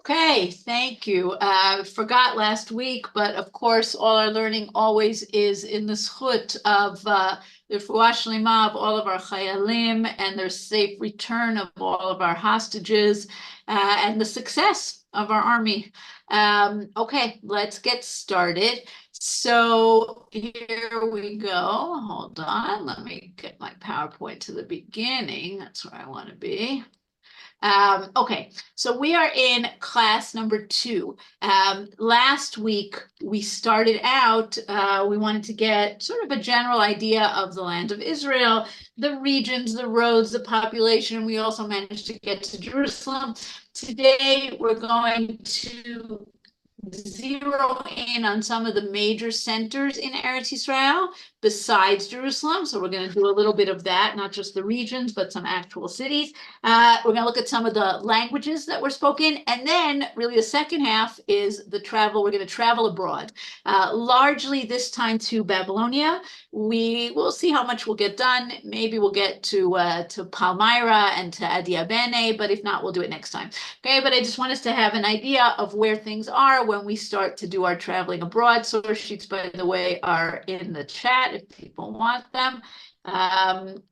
Okay, thank you. Forgot last week, but of course, all our learning always is in the zchut of the refuah shlema of all of our chayalim and their safe return of all of our hostages and the success of our army. Okay, let's get started. So here we go. Hold on, let me get my PowerPoint to the beginning. That's where I want to be. Okay, so we are in class number 2. Last week we started out, we wanted to get sort of a general idea of the land of Israel, the regions, the roads, the population. We also managed to get to Jerusalem. Today we're going to zero in on some of the major centers in Eretz Israel besides Jerusalem. So we're going to do a little bit of that, not just the regions, but some actual cities. We're going to look at some of the languages that were spoken. And then really the second half is the travel. We're going to travel abroad, largely this time to Babylonia. We will see how much we'll get done. Maybe we'll get to Palmyra and to Adia Bene, but if not, we'll do it next time. Okay, but I just want us to have an idea of where things are when we start to do our traveling abroad. Source sheets, by the way, are in the chat if people want them.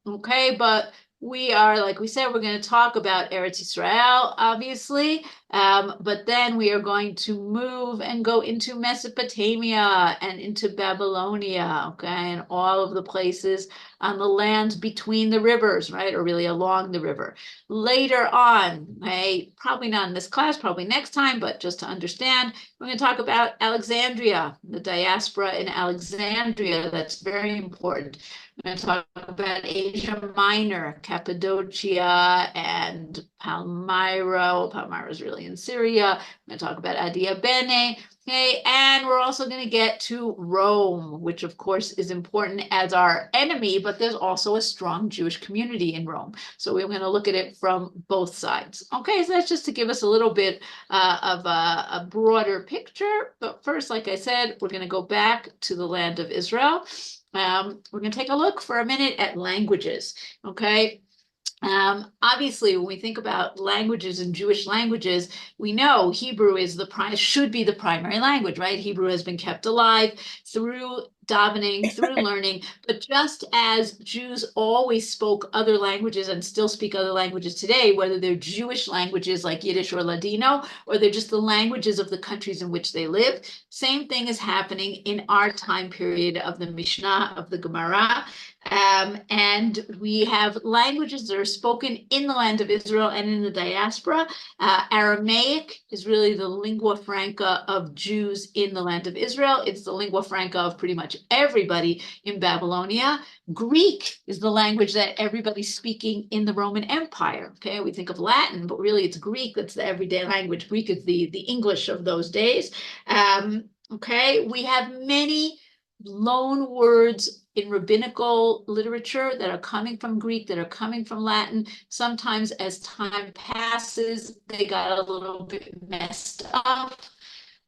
Okay, but we are, like we said, we're going to talk about Eretz Israel, obviously, but then we are going to move and go into Mesopotamia and into Babylonia, okay, and all of the places on the lands between the rivers, right, or really along the river. Later on, okay, probably not in this class, probably next time, but just to understand, we're going to talk about Alexandria, the diaspora in Alexandria. That's very important. We're going to talk about Asia Minor, Cappadocia, and Palmyra. Well, Palmyra is really in Syria. We're going to talk about Adia Bene. Okay, and we're also going to get to Rome, which of course is important as our enemy, but there's also a strong Jewish community in Rome. So we're going to look at it from both sides. Okay, so that's just to give us a little bit of a broader picture. But first, like I said, we're going to go back to the land of Israel. We're going to take a look for a minute at languages, okay? Obviously, when we think about languages and Jewish languages, we know Hebrew is should be the primary language, right? Hebrew has been kept alive through davening, through learning, but just as Jews always spoke other languages and still speak other languages today, whether they're Jewish languages like Yiddish or Ladino, or they're just the languages of the countries in which they live, same thing is happening in our time period of the Mishnah, of the Gemara. And we have languages that are spoken in the land of Israel and in the diaspora. Aramaic is really the lingua franca of Jews in the land of Israel. It's the lingua franca of pretty much everybody in Babylonia. Greek is the language that everybody's speaking in the Roman Empire. Okay, we think of Latin, but really it's Greek that's the everyday language. Greek is the English of those days. Okay, we have many loan words in rabbinical literature that are coming from Greek, that are coming from Latin. Sometimes as time passes, they got a little bit messed up,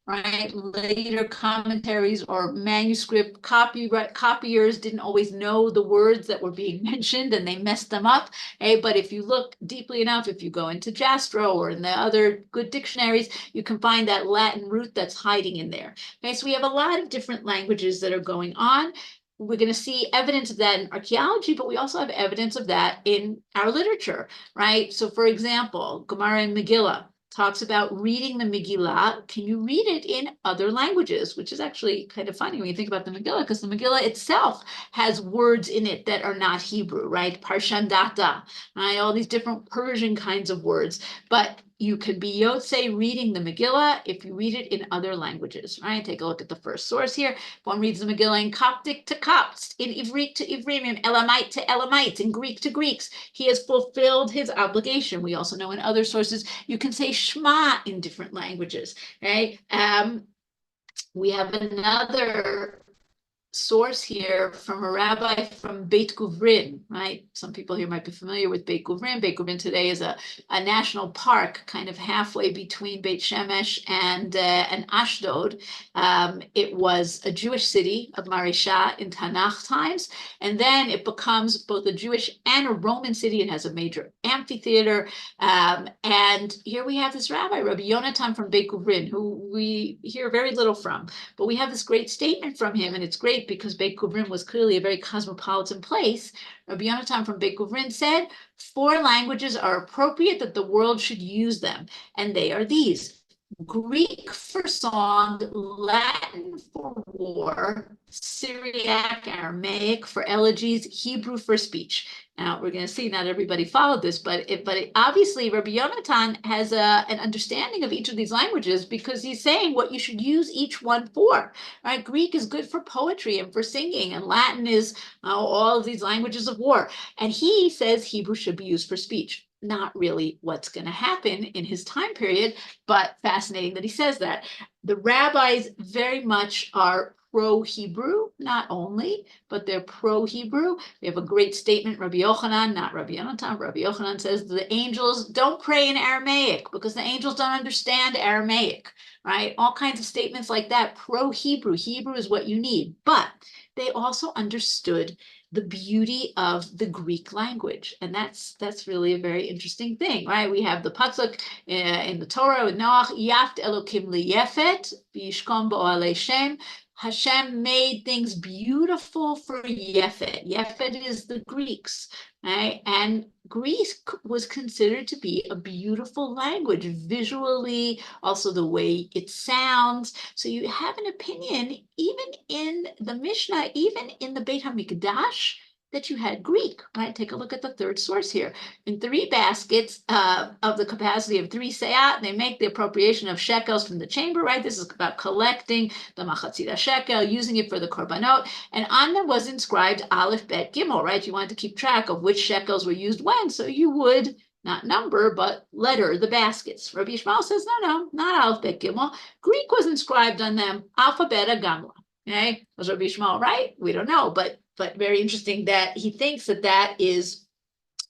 right? Later commentaries or manuscript copiers didn't always know the words that were being mentioned and they messed them up. Okay? But if you look deeply enough, if you go into Jastrow or in the other good dictionaries, you can find that Latin root that's hiding in there. Okay, so we have a lot of different languages that are going on. We're going to see evidence of that in archaeology, but we also have evidence of that in our literature, right? So for example, Gemara and Megillah talks about reading the Megillah. Can you read it in other languages? Which is actually kind of funny when you think about the Megillah, because the Megillah itself has words in it that are not Hebrew, right? Parshandata, right? All these different Persian kinds of words. But you could be Yotze reading the Megillah if you read it in other languages, right? Take a look at the first source here. One reads the Megillah in Coptic to Copts, in Ivrit to Ivrim, in Elamite to Elamites, in Greek to Greeks. He has fulfilled his obligation. We also know in other sources you can say Shema in different languages, right? We have another source here from a rabbi from Beit Guvrin, right? Some people here might be familiar with Beit Guvrin. Beit Guvrin today is a national park, kind of halfway between Beit Shemesh and Ashdod. It was a Jewish city of Marisha in Tanakh times, and then it becomes both a Jewish and a Roman city. It has a major amphitheater, and here we have this rabbi, Rabbi Yonatan from Beit Guvrin, who we hear very little from, but we have this great statement from him, and it's great because Beit Guvrin was clearly a very cosmopolitan place. Rabbi Yonatan from Beit Guvrin said, 4 languages are appropriate that the world should use them, and they are these: Greek for song, Latin for war, Syriac, Aramaic for elegies, Hebrew for speech. Now we're going to see not everybody followed this, but obviously Rabbi Yonatan has an understanding of each of these languages because he's saying what you should use each one for. Right? Greek is good for poetry and for singing, and Latin is all of these languages of war. And he says Hebrew should be used for speech. Not really what's going to happen in his time period, but fascinating that he says that. The rabbis very much are pro-Hebrew, not only, but they're pro-Hebrew. We have a great statement, Rabbi Yochanan, not Rabbi Yonatan. Rabbi Yochanan says the angels don't pray in Aramaic because the angels don't understand Aramaic, right? All kinds of statements like that, pro-Hebrew. Hebrew is what you need. But they also understood the beauty of the Greek language. And that's really a very interesting thing, right? We have the pasuk in the Torah with Noach, Yaft Elokim liyefet, v'yishkom bo'alei Shem. Hashem made things beautiful for Yefet. Yefet is the Greeks, right? And Greek was considered to be a beautiful language visually, also the way it sounds. So you have an opinion, even in the Mishnah, even in the Beit HaMikdash, that you had Greek, right? Take a look at the third source here. In 3 baskets of the capacity of 3 se'at, they make the appropriation of shekels from the chamber, right? This is about collecting the machatzita shekel, using it for the korbanot, and on them was inscribed Aleph, Bet, Gimel, right? You wanted to keep track of which shekels were used when, so you would not number, but letter the baskets. Rabbi Yishmael says, no, not Aleph, Bet, Gimel. Greek was inscribed on them, Alpha, Beta, Gamma. Okay, was Rabbi Yishmael right? We don't know, but very interesting that he thinks that is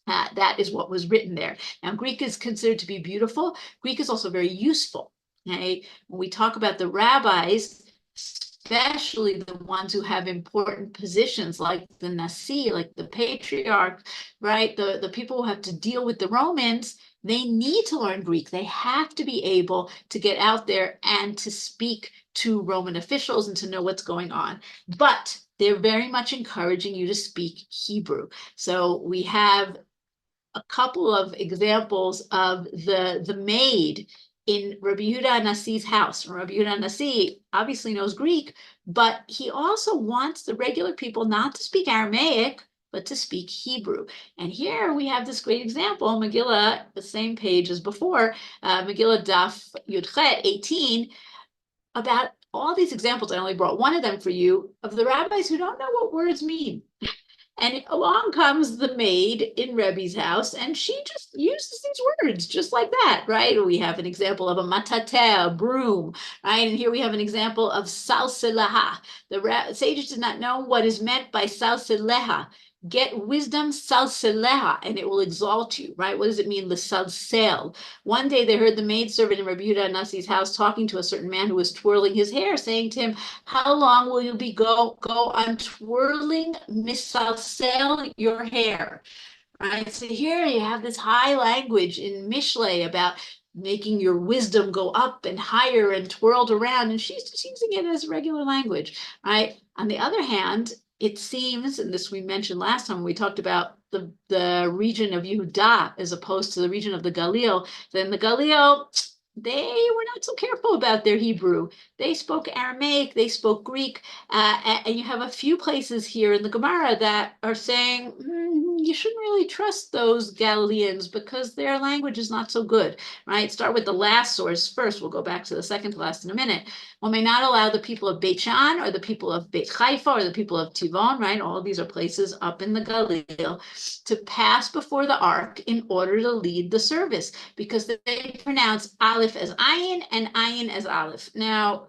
what was written there. Now, Greek is considered to be beautiful. Greek is also very useful. Okay, when we talk about the rabbis, especially the ones who have important positions like the Nasi, like the patriarch, right? The people who have to deal with the Romans, they need to learn Greek. They have to be able to get out there and to speak to Roman officials and to know what's going on. But they're very much encouraging you to speak Hebrew. So we have a couple of examples of the maid in Rabbi Yehuda Nasi's house. Rabbi Yehuda Nasi obviously knows Greek, but he also wants the regular people not to speak Aramaic, but to speak Hebrew. And here we have this great example, Megillah, the same page as before, Megillah Daf Yudchet 18, about all these examples. I only brought one of them for you, of the rabbis who don't know what words mean. And along comes the maid in Rebbe's house, and she just uses these words just like that, right? We have an example of a matateh, a broom, right? And here we have an example of salseleha. The sages did not know what is meant by salseleha. Get wisdom, salseleha, and it will exalt you, right? What does it mean, l'salsel? One day they heard the maidservant in Rabbi Yehuda Nasi's house talking to a certain man who was twirling his hair, saying to him, how long will you go on twirling, misalsel your hair? Right? So here you have this high language in Mishlei about making your wisdom go up and higher and twirled around, and she's just using it as regular language, right? On the other hand, it seems, and this we mentioned last time when we talked about the region of Yehuda as opposed to the region of the Galil, then the Galil, they were not so careful about their Hebrew. They spoke Aramaic, they spoke Greek, and you have a few places here in the Gemara that are saying, you shouldn't really trust those Galileans because their language is not so good, right? Start with the last source first. We'll go back to the second to last in a minute. One may not allow the people of Beit Shan or the people of Beit Haifa or the people of Tivon, right? All of these are places up in the Galil to pass before the ark in order to lead the service because they pronounce Aleph as Ayin and Ayin as Aleph. Now,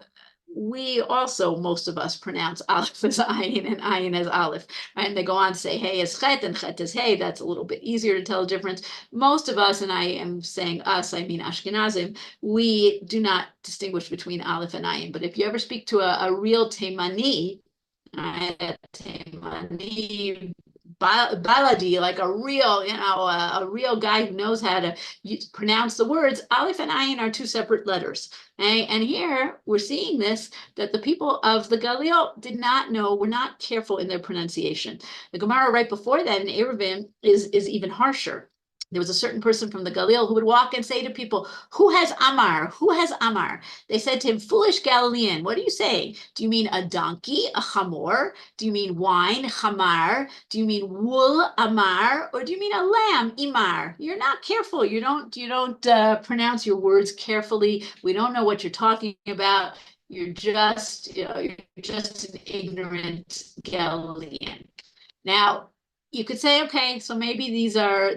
we also, most of us, pronounce Aleph as Ayin and Ayin as Aleph, right? And they go on to say Hey as Chet and Chet as Hey. That's a little bit easier to tell the difference. Most of us, and I am saying us, I mean Ashkenazim, we do not distinguish between Aleph and Ayin. But if you ever speak to a real Teimani, right, Teimani baladi, like a real, a real guy who knows how to pronounce the words, Aleph and Ayin are two separate letters. Okay? And here we're seeing this, that the people of the Galil did not know, were not careful in their pronunciation. The Gemara right before that in Eruvin is even harsher. There was a certain person from the Galil who would walk and say to people, who has Amar? Who has Amar? They said to him, foolish Galilean, what are you saying? Do you mean a donkey, a chamor? Do you mean wine, chamar? Do you mean wool, amar? Or do you mean a lamb, imar? You're not careful. You don't pronounce your words carefully. We don't know what you're talking about. You're just, you're just an ignorant Galilean. Now, you could say, okay, so maybe these are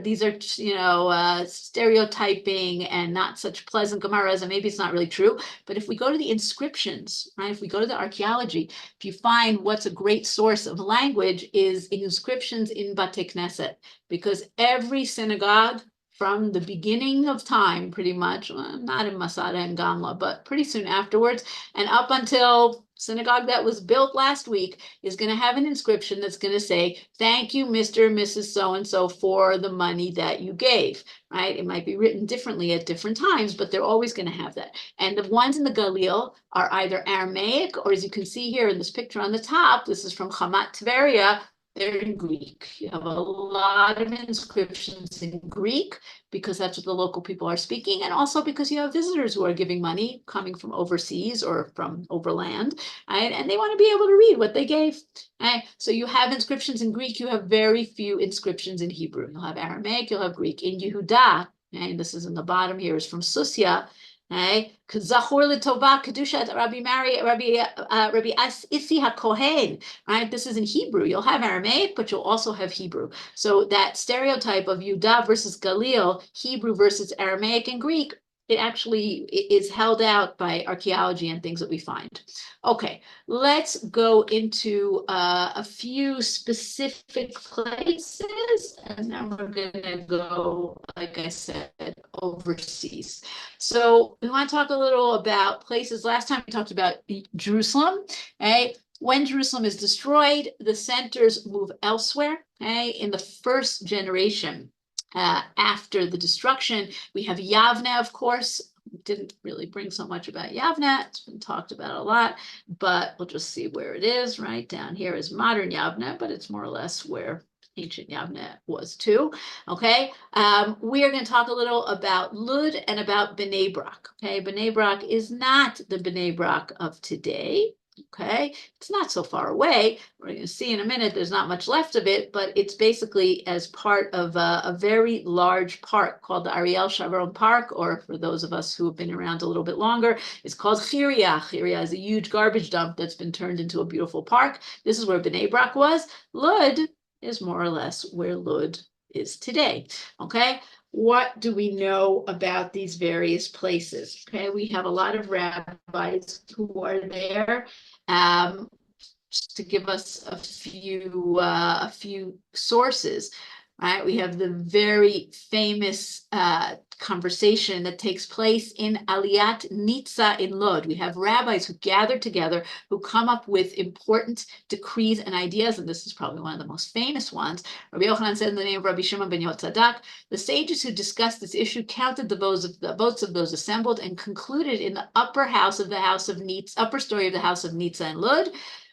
stereotyping and not such pleasant Gemaras, and maybe it's not really true. But if we go to the inscriptions, right, if we go to the archaeology, if you find what's a great source of language is inscriptions in Batei Knesset, because every synagogue from the beginning of time, pretty much, well, not in Masada and Gamla, but pretty soon afterwards, and up until synagogue that was built last week, is going to have an inscription that's going to say, thank you, Mr. and Mrs. So-and-so, for the money that you gave, right? It might be written differently at different times, but they're always going to have that. And the ones in the Galil are either Aramaic, or as you can see here in this picture on the top, this is from Hamat Tveria, they're in Greek. You have a lot of inscriptions in Greek because that's what the local people are speaking, and also because you have visitors who are giving money coming from overseas or from overland, right? And they want to be able to read what they gave. Right? So you have inscriptions in Greek, you have very few inscriptions in Hebrew. You'll have Aramaic, you'll have Greek. In Yehuda, and this is in the bottom here, is from Susia, right? Zachor l'tova kedushat Rabbi Isi HaKohen, right? This is in Hebrew. You'll have Aramaic, but you'll also have Hebrew. So that stereotype of Yudah versus Galil, Hebrew versus Aramaic and Greek, it actually is held out by archaeology and things that we find. Okay, let's go into a few specific places, and then we're going to go, like I said, overseas. So we want to talk a little about places. Last time we talked about Jerusalem, right? When Jerusalem is destroyed, the centers move elsewhere, okay? In the first generation after the destruction, we have Yavne, of course. Didn't really bring so much about Yavne. It's been talked about a lot, but we'll just see where it is. Right down here is modern Yavne, but it's more or less where ancient Yavne was too. Okay, we are going to talk a little about Lud and about Bnei Brak. Okay, Bnei Brak is not the Bnei Brak of today. Okay, it's not so far away. We're going to see in a minute, there's not much left of it, but it's basically as part of a very large park called the Ariel Sharon Park, or for those of us who have been around a little bit longer, it's called Chiria. Chiria is a huge garbage dump that's been turned into a beautiful park. This is where Bnei Brak was. Lud is more or less where Lud is today. Okay. What do we know about these various places? Okay, we have a lot of rabbis who are there. Just to give us a few sources, right? We have the very famous conversation that takes place in Aliyat Nitza in Lod. We have rabbis who gather together, who come up with important decrees and ideas, and this is probably one of the most famous ones. Rabbi Yochanan said in the name of Rabbi Shimon ben Yotzadak, the sages who discussed this issue counted the votes of those assembled and concluded in the upper story of the house of Nitza in Lod.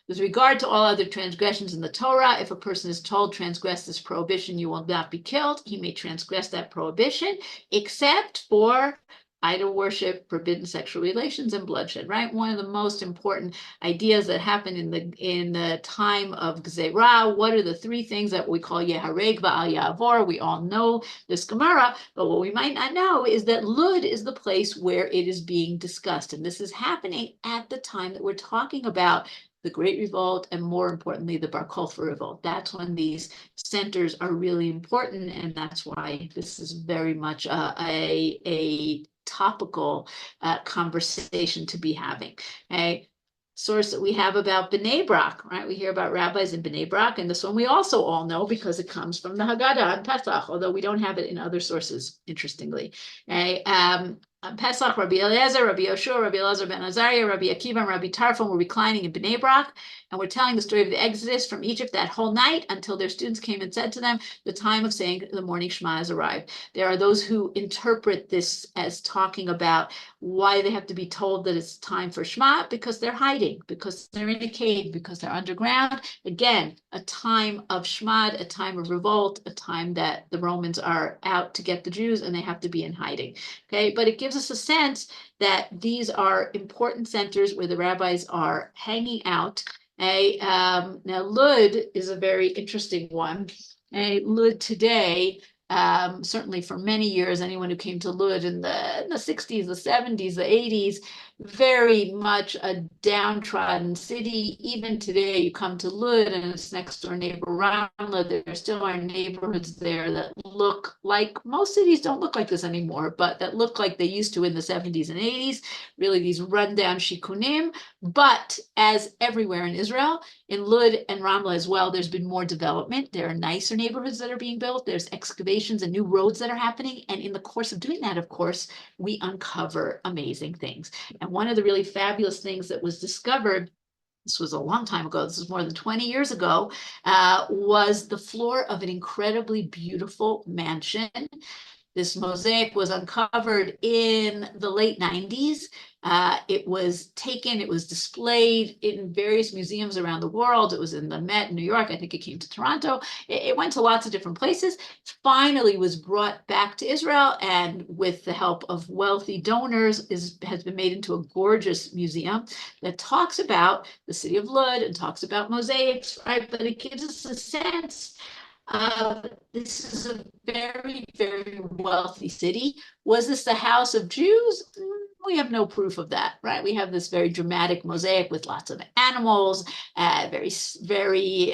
With regard to all other transgressions in the Torah, if a person is told transgress this prohibition, you will not be killed, he may transgress that prohibition, except for idol worship, forbidden sexual relations, and bloodshed, right? One of the most important ideas that happened in the time of Gzerah. What are the three things that we call Yehareg Va'al Ya'avor? We all know this Gemara, but what we might not know is that Lud is the place where it is being discussed. And this is happening at the time that we're talking about the Great Revolt, and more importantly, the Bar Kokhba Revolt. That's when these centers are really important, and that's why this is very much a topical conversation to be having. Okay? source that we have about Bnei Brak, right? We hear about rabbis in Bnei Brak, and this one we also all know because it comes from the Haggadah and Pesach, although we don't have it in other sources, interestingly. Okay? On Pesach, Rabbi Eliezer, Rabbi Yoshua, Rabbi Elazar ben Azariah, Rabbi Akiva, and Rabbi Tarfon were reclining in Bnei Brak, and we're telling the story of the Exodus from Egypt that whole night until their students came and said to them, the time of saying the morning Shema has arrived. There are those who interpret this as talking about why they have to be told that it's time for Shema, because they're hiding, because they're in a cave, because they're underground. Again, a time of Shema, a time of revolt, a time that the Romans are out to get the Jews and they have to be in hiding. Okay, but it gives us a sense that these are important centers where the rabbis are hanging out. Now, Lud is a very interesting one. Lud today, certainly for many years, anyone who came to Lud in the 60s, the 70s, the 80s, very much a downtrodden city. Even today, you come to Lud and its next door neighbor Ramla, there still are neighborhoods there that look like, most cities don't look like this anymore, but that look like they used to in the 70s and 80s, really these rundown shikunim. But as everywhere in Israel, in Lud and Ramla as well, there's been more development. There are nicer neighborhoods that are being built. There's excavations and new roads that are happening. And in the course of doing that, of course, we uncover amazing things. And one of the really fabulous things that was discovered, this was a long time ago, this is more than 20 years ago, was the floor of an incredibly beautiful mansion. This mosaic was uncovered in the late 90s. It was taken, it was displayed in various museums around the world. It was in the Met in New York. I think it came to Toronto. It went to lots of different places. It finally was brought back to Israel, and with the help of wealthy donors, has been made into a gorgeous museum that talks about the city of Lud and talks about mosaics, right? But it gives us a sense this is a very, very wealthy city. Was this the house of Jews? We have no proof of that, right? We have this very dramatic mosaic with lots of animals, very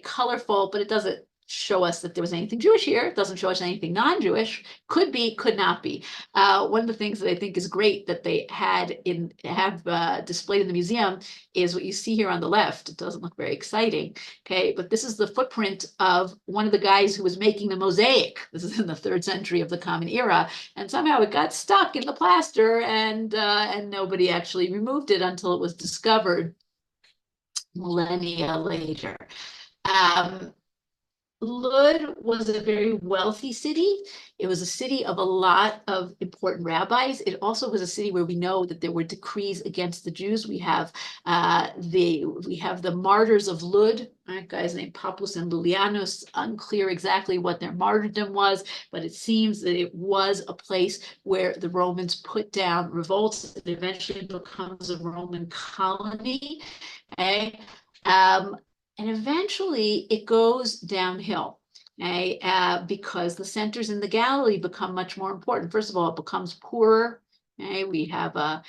colorful, but it doesn't show us that there was anything Jewish here. It doesn't show us anything non-Jewish. Could be, could not be. One of the things that I think is great that they have displayed in the museum is what you see here on the left. It doesn't look very exciting, okay? But this is the footprint of one of the guys who was making the mosaic. This is in the 3rd century of the Common Era, and somehow it got stuck in the plaster, and nobody actually removed it until it was discovered millennia later. Lud was a very wealthy city. It was a city of a lot of important rabbis. It also was a city where we know that there were decrees against the Jews. We have the martyrs of Lud, right, guys named Pappus and Lulianus. Unclear exactly what their martyrdom was, but it seems that it was a place where the Romans put down revolts. It eventually becomes a Roman colony. Okay? And eventually it goes downhill, okay? Because the centers in the Galilee become much more important. First of all, it becomes poorer. Okay? We have a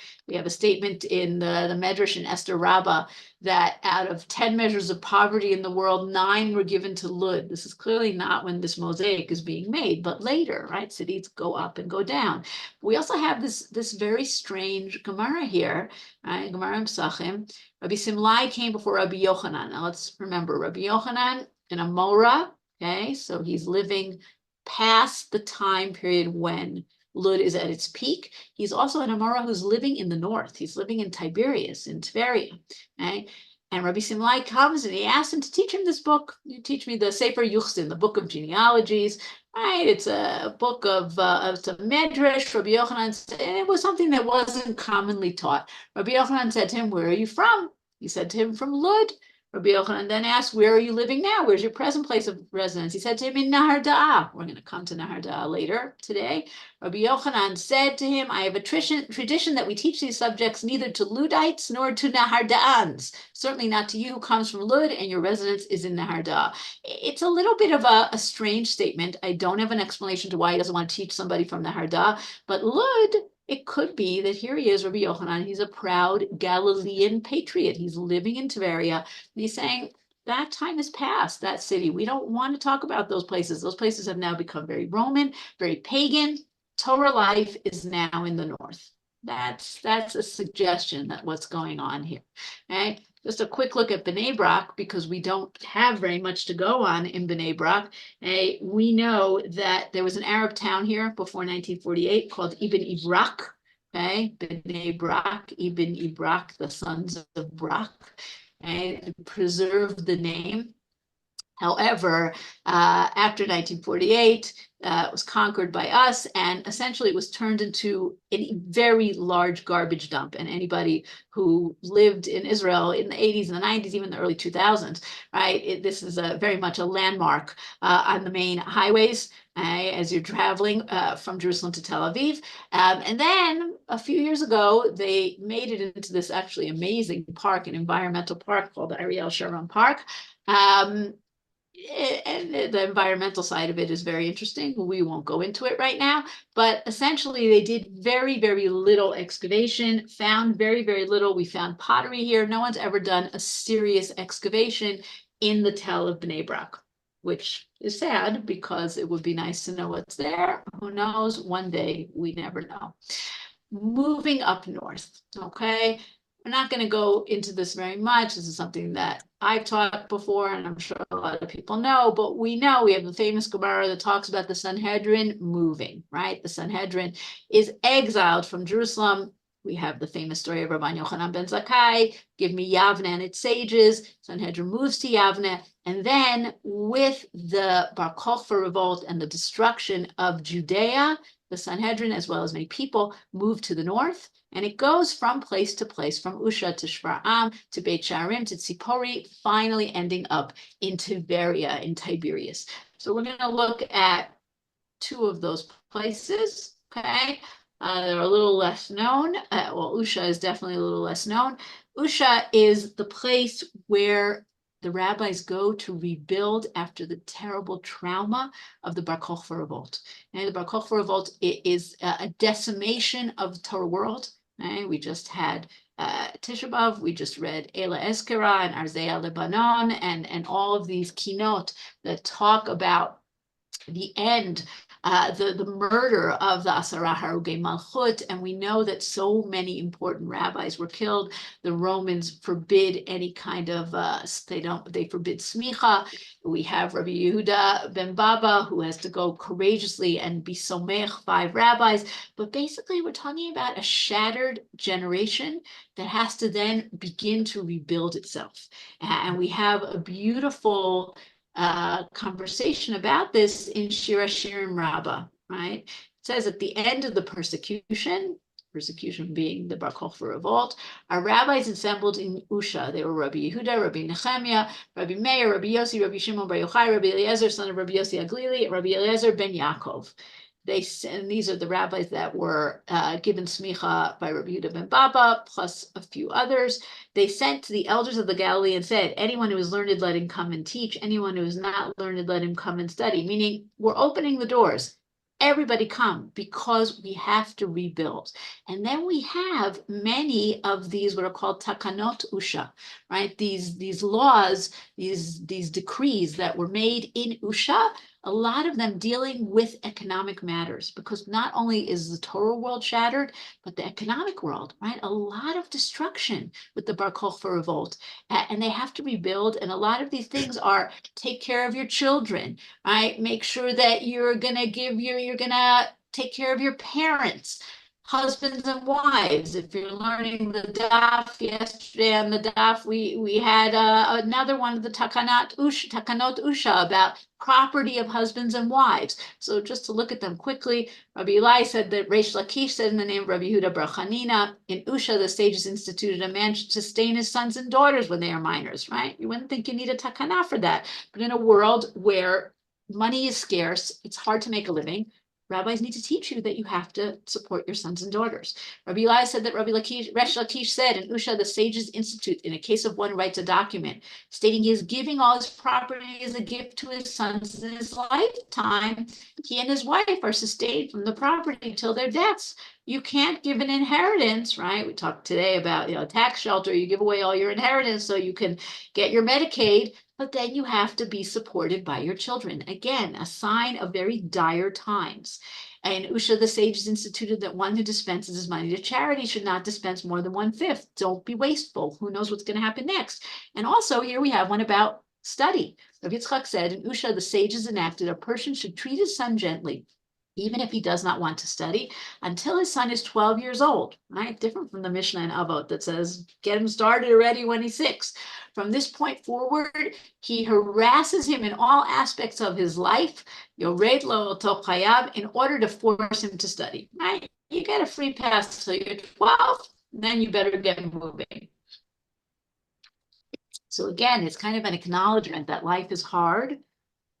statement in the Medrash in Esther Rabbah that out of 10 measures of poverty in the world, 9 were given to Lud. This is clearly not when this mosaic is being made, but later, right? Cities go up and go down. We also have this very strange Gemara here, right? Gemara Pesachim. Rabbi Simlai came before Rabbi Yochanan. Now let's remember, Rabbi Yochanan, an Amora, okay? So he's living past the time period when Lud is at its peak. He's also an Amora who's living in the north. He's living in Tiberias, in Tveria, okay? And Rabbi Simlai comes and he asks him to teach him this book. You teach me the Sefer Yuchsin, the book of genealogies, right? It's a book of it's a Medrash. Rabbi Yochanan said, and it was something that wasn't commonly taught. Rabbi Yochanan said to him, "Where are you from?" He said to him, "From Lud." Rabbi Yochanan then asked, "Where are you living now? Where's your present place of residence?" He said to him, "In Nahar Da'ah." We're going to come to Nahar Da'ah later today. Rabbi Yochanan said to him, "I have a tradition that we teach these subjects neither to Ludites nor to Nahar Da'ans. Certainly not to you who comes from Lud and your residence is in Nahar Da'ah." It's a little bit of a strange statement. I don't have an explanation to why he doesn't want to teach somebody from Nahar Da'ah, but Lud, it could be that here he is, Rabbi Yochanan. He's a proud Galilean patriot. He's living in Tveria. And he's saying, that time is past, that city. We don't want to talk about those places. Those places have now become very Roman, very pagan. Torah life is now in the north. That's a suggestion that what's going on here. Right? Just a quick look at Bnei Brak, because we don't have very much to go on in Bnei Brak. We know that there was an Arab town here before 1948 called Ibn Ibrak. Okay, Bnei Brak, Ibn Ibrak, the sons of Brak. Okay, preserved the name. However, after 1948, it was conquered by us, and essentially it was turned into a very large garbage dump. And anybody who lived in Israel in the 80s and the 90s, even the early 2000s, right, this is very much a landmark on the main highways as you're traveling from Jerusalem to Tel Aviv. And then a few years ago, they made it into this actually amazing park, an environmental park called the Ariel Sharon Park. And the environmental side of it is very interesting. We won't go into it right now, but essentially they did very, very little excavation, found very, very little. We found pottery here. No one's ever done a serious excavation in the Tell of Bnei Brak, which is sad because it would be nice to know what's there. Who knows? One day, we never know. Moving up north, okay? We're not going to go into this very much. This is something that I've taught before, and I'm sure a lot of people know, but we know we have the famous Gemara that talks about the Sanhedrin moving, right? The Sanhedrin is exiled from Jerusalem. We have the famous story of Rabban Yochanan ben Zakkai, give me Yavne and its sages. Sanhedrin moves to Yavne, and then with the Bar Kokhba revolt and the destruction of Judea, the Sanhedrin, as well as many people, move to the north, and it goes from place to place, from Usha to Shfar'am, to Beit Sharim, to Tzipori, finally ending up in Tiberia, in Tiberias. So we're going to look at two of those places, okay? They're a little less known. Well, Usha is definitely a little less known. Usha is the place where the rabbis go to rebuild after the terrible trauma of the Bar Kokhba revolt. And the Bar Kokhba revolt is a decimation of the Torah world. Right? We just had Tisha B'Av, we just read Ela Eskera and Arzea Lebanon, and all of these kinot that talk about the end, the murder of the Asara Harugei Malchut, and we know that so many important rabbis were killed. The Romans forbid any kind of they forbid smicha. We have Rabbi Yehuda ben Baba, who has to go courageously and be somech 5 rabbis. But basically, we're talking about a shattered generation that has to then begin to rebuild itself. And we have a beautiful conversation about this in Shir Hashirim Rabbah, right? It says at the end of the persecution being the Bar Kokhba revolt, our rabbis assembled in Usha. They were Rabbi Yehuda, Rabbi Nechemiah, Rabbi Meir, Rabbi Yossi, Rabbi Shimon Bar Yochai, Rabbi Eliezer, son of Rabbi Yossi Aglili, Rabbi Eliezer ben Yaakov. And these are the rabbis that were given smicha by Rabbi Yehuda ben Baba, plus a few others. They sent to the elders of the Galilee and said, anyone who is learned, let him come and teach. Anyone who is not learned, let him come and study. Meaning, we're opening the doors. Everybody come, because we have to rebuild. And then we have many of these what are called takanot usha, right? These laws, these decrees that were made in Usha, a lot of them dealing with economic matters, because not only is the Torah world shattered, but the economic world, right? A lot of destruction with the Bar Kokhba revolt, and they have to rebuild. And a lot of these things are take care of your children, right? Make sure that you're gonna take care of your parents, husbands and wives. If you're learning the daf yesterday on the daf, we had another one of the takanot usha about property of husbands and wives. So just to look at them quickly, Rabbi Eli said that Reish Lakish said in the name of Rabbi Yehuda bar Chanina, in Usha the sages instituted a man to sustain his sons and daughters when they are minors, right? You wouldn't think you need a takana for that, but in a world where money is scarce, it's hard to make a living. Rabbis need to teach you that you have to support your sons and daughters. Rabbi Eli said that Reish Lakish said in Usha, the sages institute, in a case of one who writes a document stating he is giving all his property as a gift to his sons in his lifetime, he and his wife are sustained from the property till their deaths. You can't give an inheritance, right? We talked today about tax shelter. You give away all your inheritance so you can get your Medicaid. but then you have to be supported by your children. Again, a sign of very dire times. And Usha, the sages instituted that one who dispenses his money to charity should not dispense more than 1/5. Don't be wasteful. Who knows what's going to happen next? And also here we have one about study. Rabbi Yitzchak said, in Usha, the sages enacted a person should treat his son gently, even if he does not want to study, until his son is 12 years old, right? Different from the Mishnah and Avot that says, get him started already when he's 6. From this point forward, he harasses him in all aspects of his life, yored lo oto chayav, in order to force him to study, right? You get a free pass till you're 12, then you better get moving. So again, it's kind of an acknowledgement that life is hard,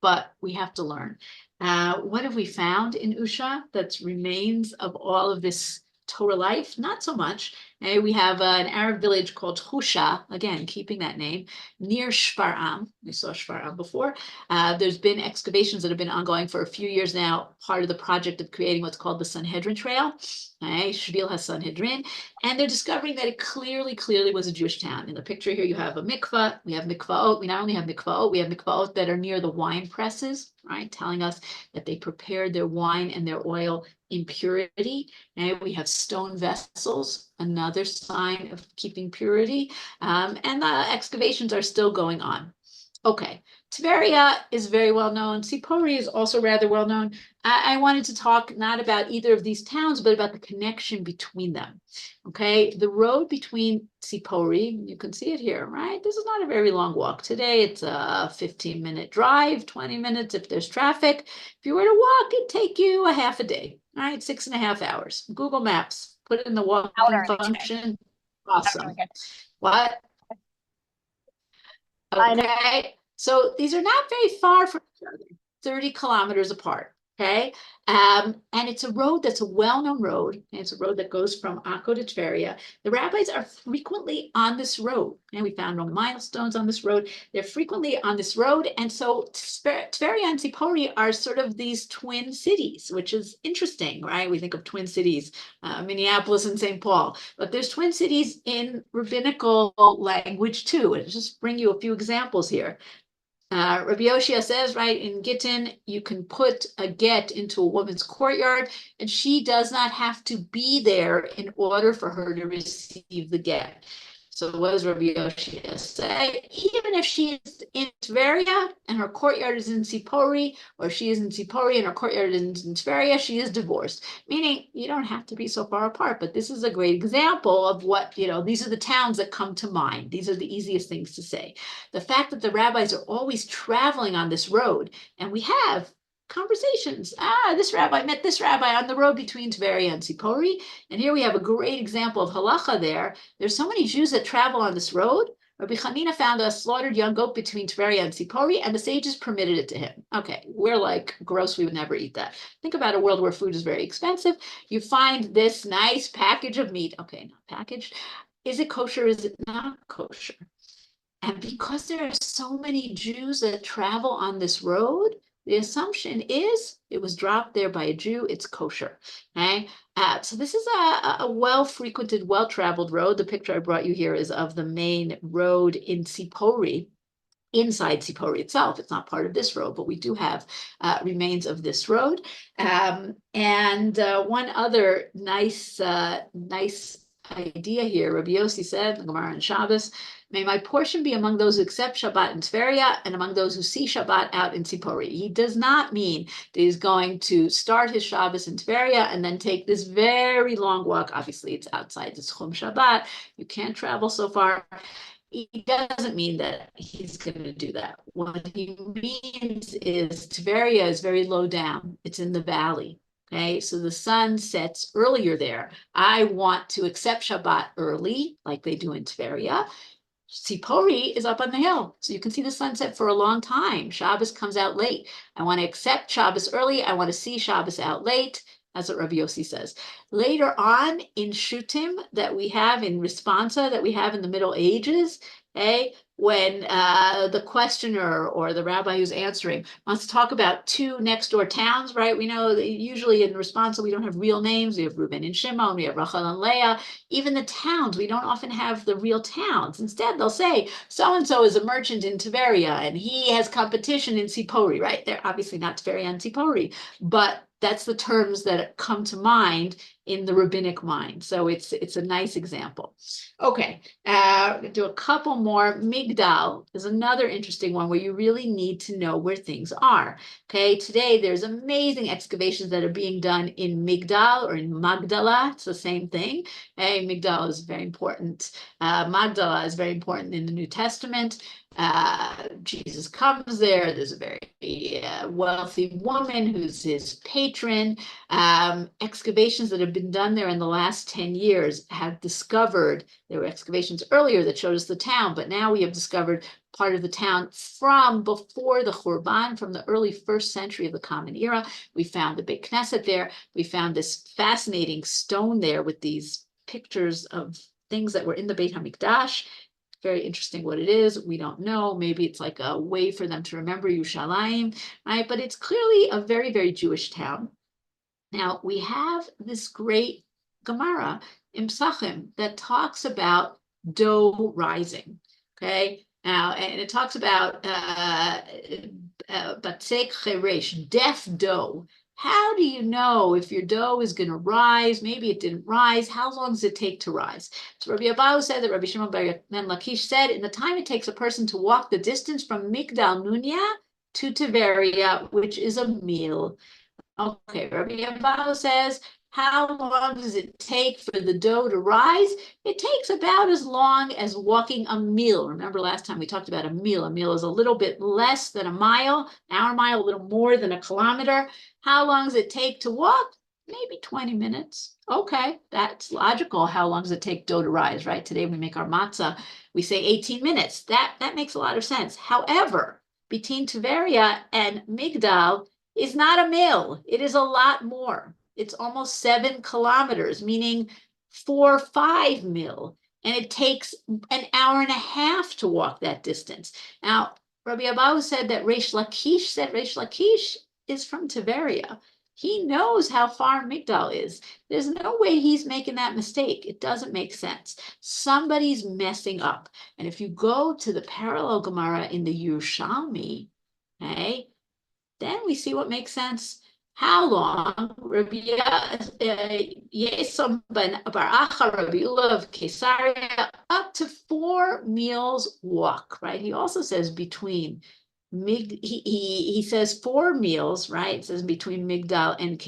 but we have to learn. What have we found in Usha that remains of all of this Torah life? Not so much. We have an Arab village called Husha, again, keeping that name, near Shfar'am. We saw Shfar'am before. There's been excavations that have been ongoing for a few years now, part of the project of creating what's called the Sanhedrin Trail. Shvil HaSanhedrin, and they're discovering that it clearly was a Jewish town. In the picture here, you have a mikvah. We have mikvaot. We not only have mikvaot, we have mikvaot that are near the wine presses, right? Telling us that they prepared their wine and their oil in purity. And we have stone vessels, another sign of keeping purity. And the excavations are still going on. Okay, Tveria is very well known. Sipori is also rather well known. I wanted to talk not about either of these towns, but about the connection between them. Okay, the road between Sipori, you can see it here, right? This is not a very long walk. Today it's a 15-minute drive, 20 minutes if there's traffic. If you were to walk, it'd take you a half a day, all right? 6.5 hours. Google Maps, put it in the walking function. Awesome. What? Okay, so these are not very far from each other, 30 kilometers apart. Okay, and it's a road that's a well-known road. And it's a road that goes from Akko to Tveria. The rabbis are frequently on this road, and we found no milestones on this road. They're frequently on this road, and so Tveria and Sipori are sort of these twin cities, which is interesting, right? We think of twin cities, Minneapolis and St. Paul, but there's twin cities in rabbinical language too. And just bring you a few examples here. Rabbi Yoshia says, right, in Gittin, you can put a get into a woman's courtyard, and she does not have to be there in order for her to receive the get. So what does Rabbi Yoshia say? Even if she is in Tveria and her courtyard is in Sipori, or she is in Sipori and her courtyard is in Tveria, she is divorced. Meaning you don't have to be so far apart, but this is a great example of what, these are the towns that come to mind. These are the easiest things to say. The fact that the rabbis are always traveling on this road, and we have conversations. This rabbi met this rabbi on the road between Tveria and Sipori. And here we have a great example of halacha there. There's so many Jews that travel on this road. Rabbi Chanina found a slaughtered young goat between Tveria and Sipori, and the sages permitted it to him. Okay, we're like, gross, we would never eat that. Think about a world where food is very expensive. You find this nice package of meat. Okay, not packaged. Is it kosher? Is it not kosher? And because there are so many Jews that travel on this road, the assumption is it was dropped there by a Jew, it's kosher. Okay? So this is a well-frequented, well-traveled road. The picture I brought you here is of the main road in Sipori, inside Sipori itself. It's not part of this road, but we do have remains of this road. And one other nice idea here, Rabbi Yossi said, the Gemara in Shabbos, may my portion be among those who accept Shabbat in Tveria and among those who see Shabbat out in Sipori. He does not mean that he's going to start his Shabbos in Tveria and then take this very long walk. Obviously, it's outside the Chum Shabbat. You can't travel so far. He doesn't mean that he's going to do that. What he means is Tveria is very low down. It's in the valley. Okay, so the sun sets earlier there. I want to accept Shabbat early, like they do in Tveria. Sipori is up on the hill, so you can see the sunset for a long time. Shabbos comes out late. I want to accept Shabbos early. I want to see Shabbos out late. That's what Rabbi Yossi says. Later on in Shutim that we have in Responsa that we have in the Middle Ages, when the questioner or the rabbi who's answering wants to talk about two next door towns, right? We know that usually in response, we don't have real names. We have Reuben and Shimon, we have Rachel and Leah. Even the towns, we don't often have the real towns. Instead, they'll say, so-and-so is a merchant in Tiberia, and he has competition in Sipori, right? They're obviously not Tiberia and Sipori, but that's the terms that come to mind in the rabbinic mind. So it's a nice example. Okay, do a couple more. Migdal is another interesting one where you really need to know where things are. Okay, today there's amazing excavations that are being done in Migdal or in Magdala. It's the same thing. Hey, Migdal is very important. Magdala is very important in the New Testament. Jesus comes there. There's a very wealthy woman who's his patron. Excavations that have been done there in the last 10 years have discovered, there were excavations earlier that showed us the town, but now we have discovered part of the town from before the Churban, from the early 1st century of the Common Era. We found the Beit Knesset there. We found this fascinating stone there with these pictures of things that were in the Beit HaMikdash. Very interesting what it is. We don't know. Maybe it's like a way for them to remember Yerushalayim, right? But it's clearly a very, very Jewish town. Now, we have this great Gemara in Psachim that talks about dough rising, okay? Now, and it talks about batzek cheresh, deaf dough. How do you know if your dough is going to rise? Maybe it didn't rise. How long does it take to rise? So Rabbi Abahu said that Rabbi Shimon bar Lakish said, in the time it takes a person to walk the distance from Migdal Nunya to Tiberia, which is a meal. Okay, Rabbi Abahu says, how long does it take for the dough to rise? It takes about as long as walking a mil. Remember last time we talked about a mil. A mil is a little bit less than a mile, our mile, a little more than a kilometer. How long does it take to walk? Maybe 20 minutes. Okay, that's logical. How long does it take dough to rise, right? Today we make our matzah. We say 18 minutes. That makes a lot of sense. However, between Tiberia and Migdal is not a mil. It is a lot more. It's almost 7 kilometers, meaning 4 or 5 mil. And it takes an hour and a half to walk that distance. Now, Rabbi Abahu said that Reish Lakish is from Tiberia. He knows how far Migdal is. There's no way he's making that mistake. It doesn't make sense. Somebody's messing up. And if you go to the parallel Gemara in the Yerushalmi, okay, then we see what makes sense. How long? Rabbi Yesam ben Baracha, Rabbi Ula of Caesarea, up to 4 meals walk, right? He also says between he says 4 meals, right? It says between Migdal and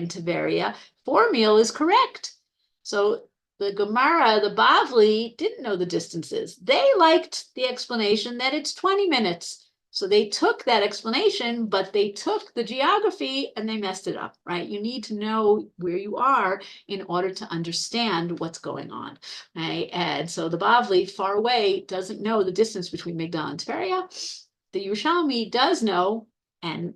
Tiberia. 4 meal is correct. So the Gemara, the Bavli, didn't know the distances. They liked the explanation that it's 20 minutes. So they took that explanation, but they took the geography and they messed it up, right? You need to know where you are in order to understand what's going on, right? And so the Bavli, far away, doesn't know the distance between Migdal and Tveria. The Yerushalmi does know and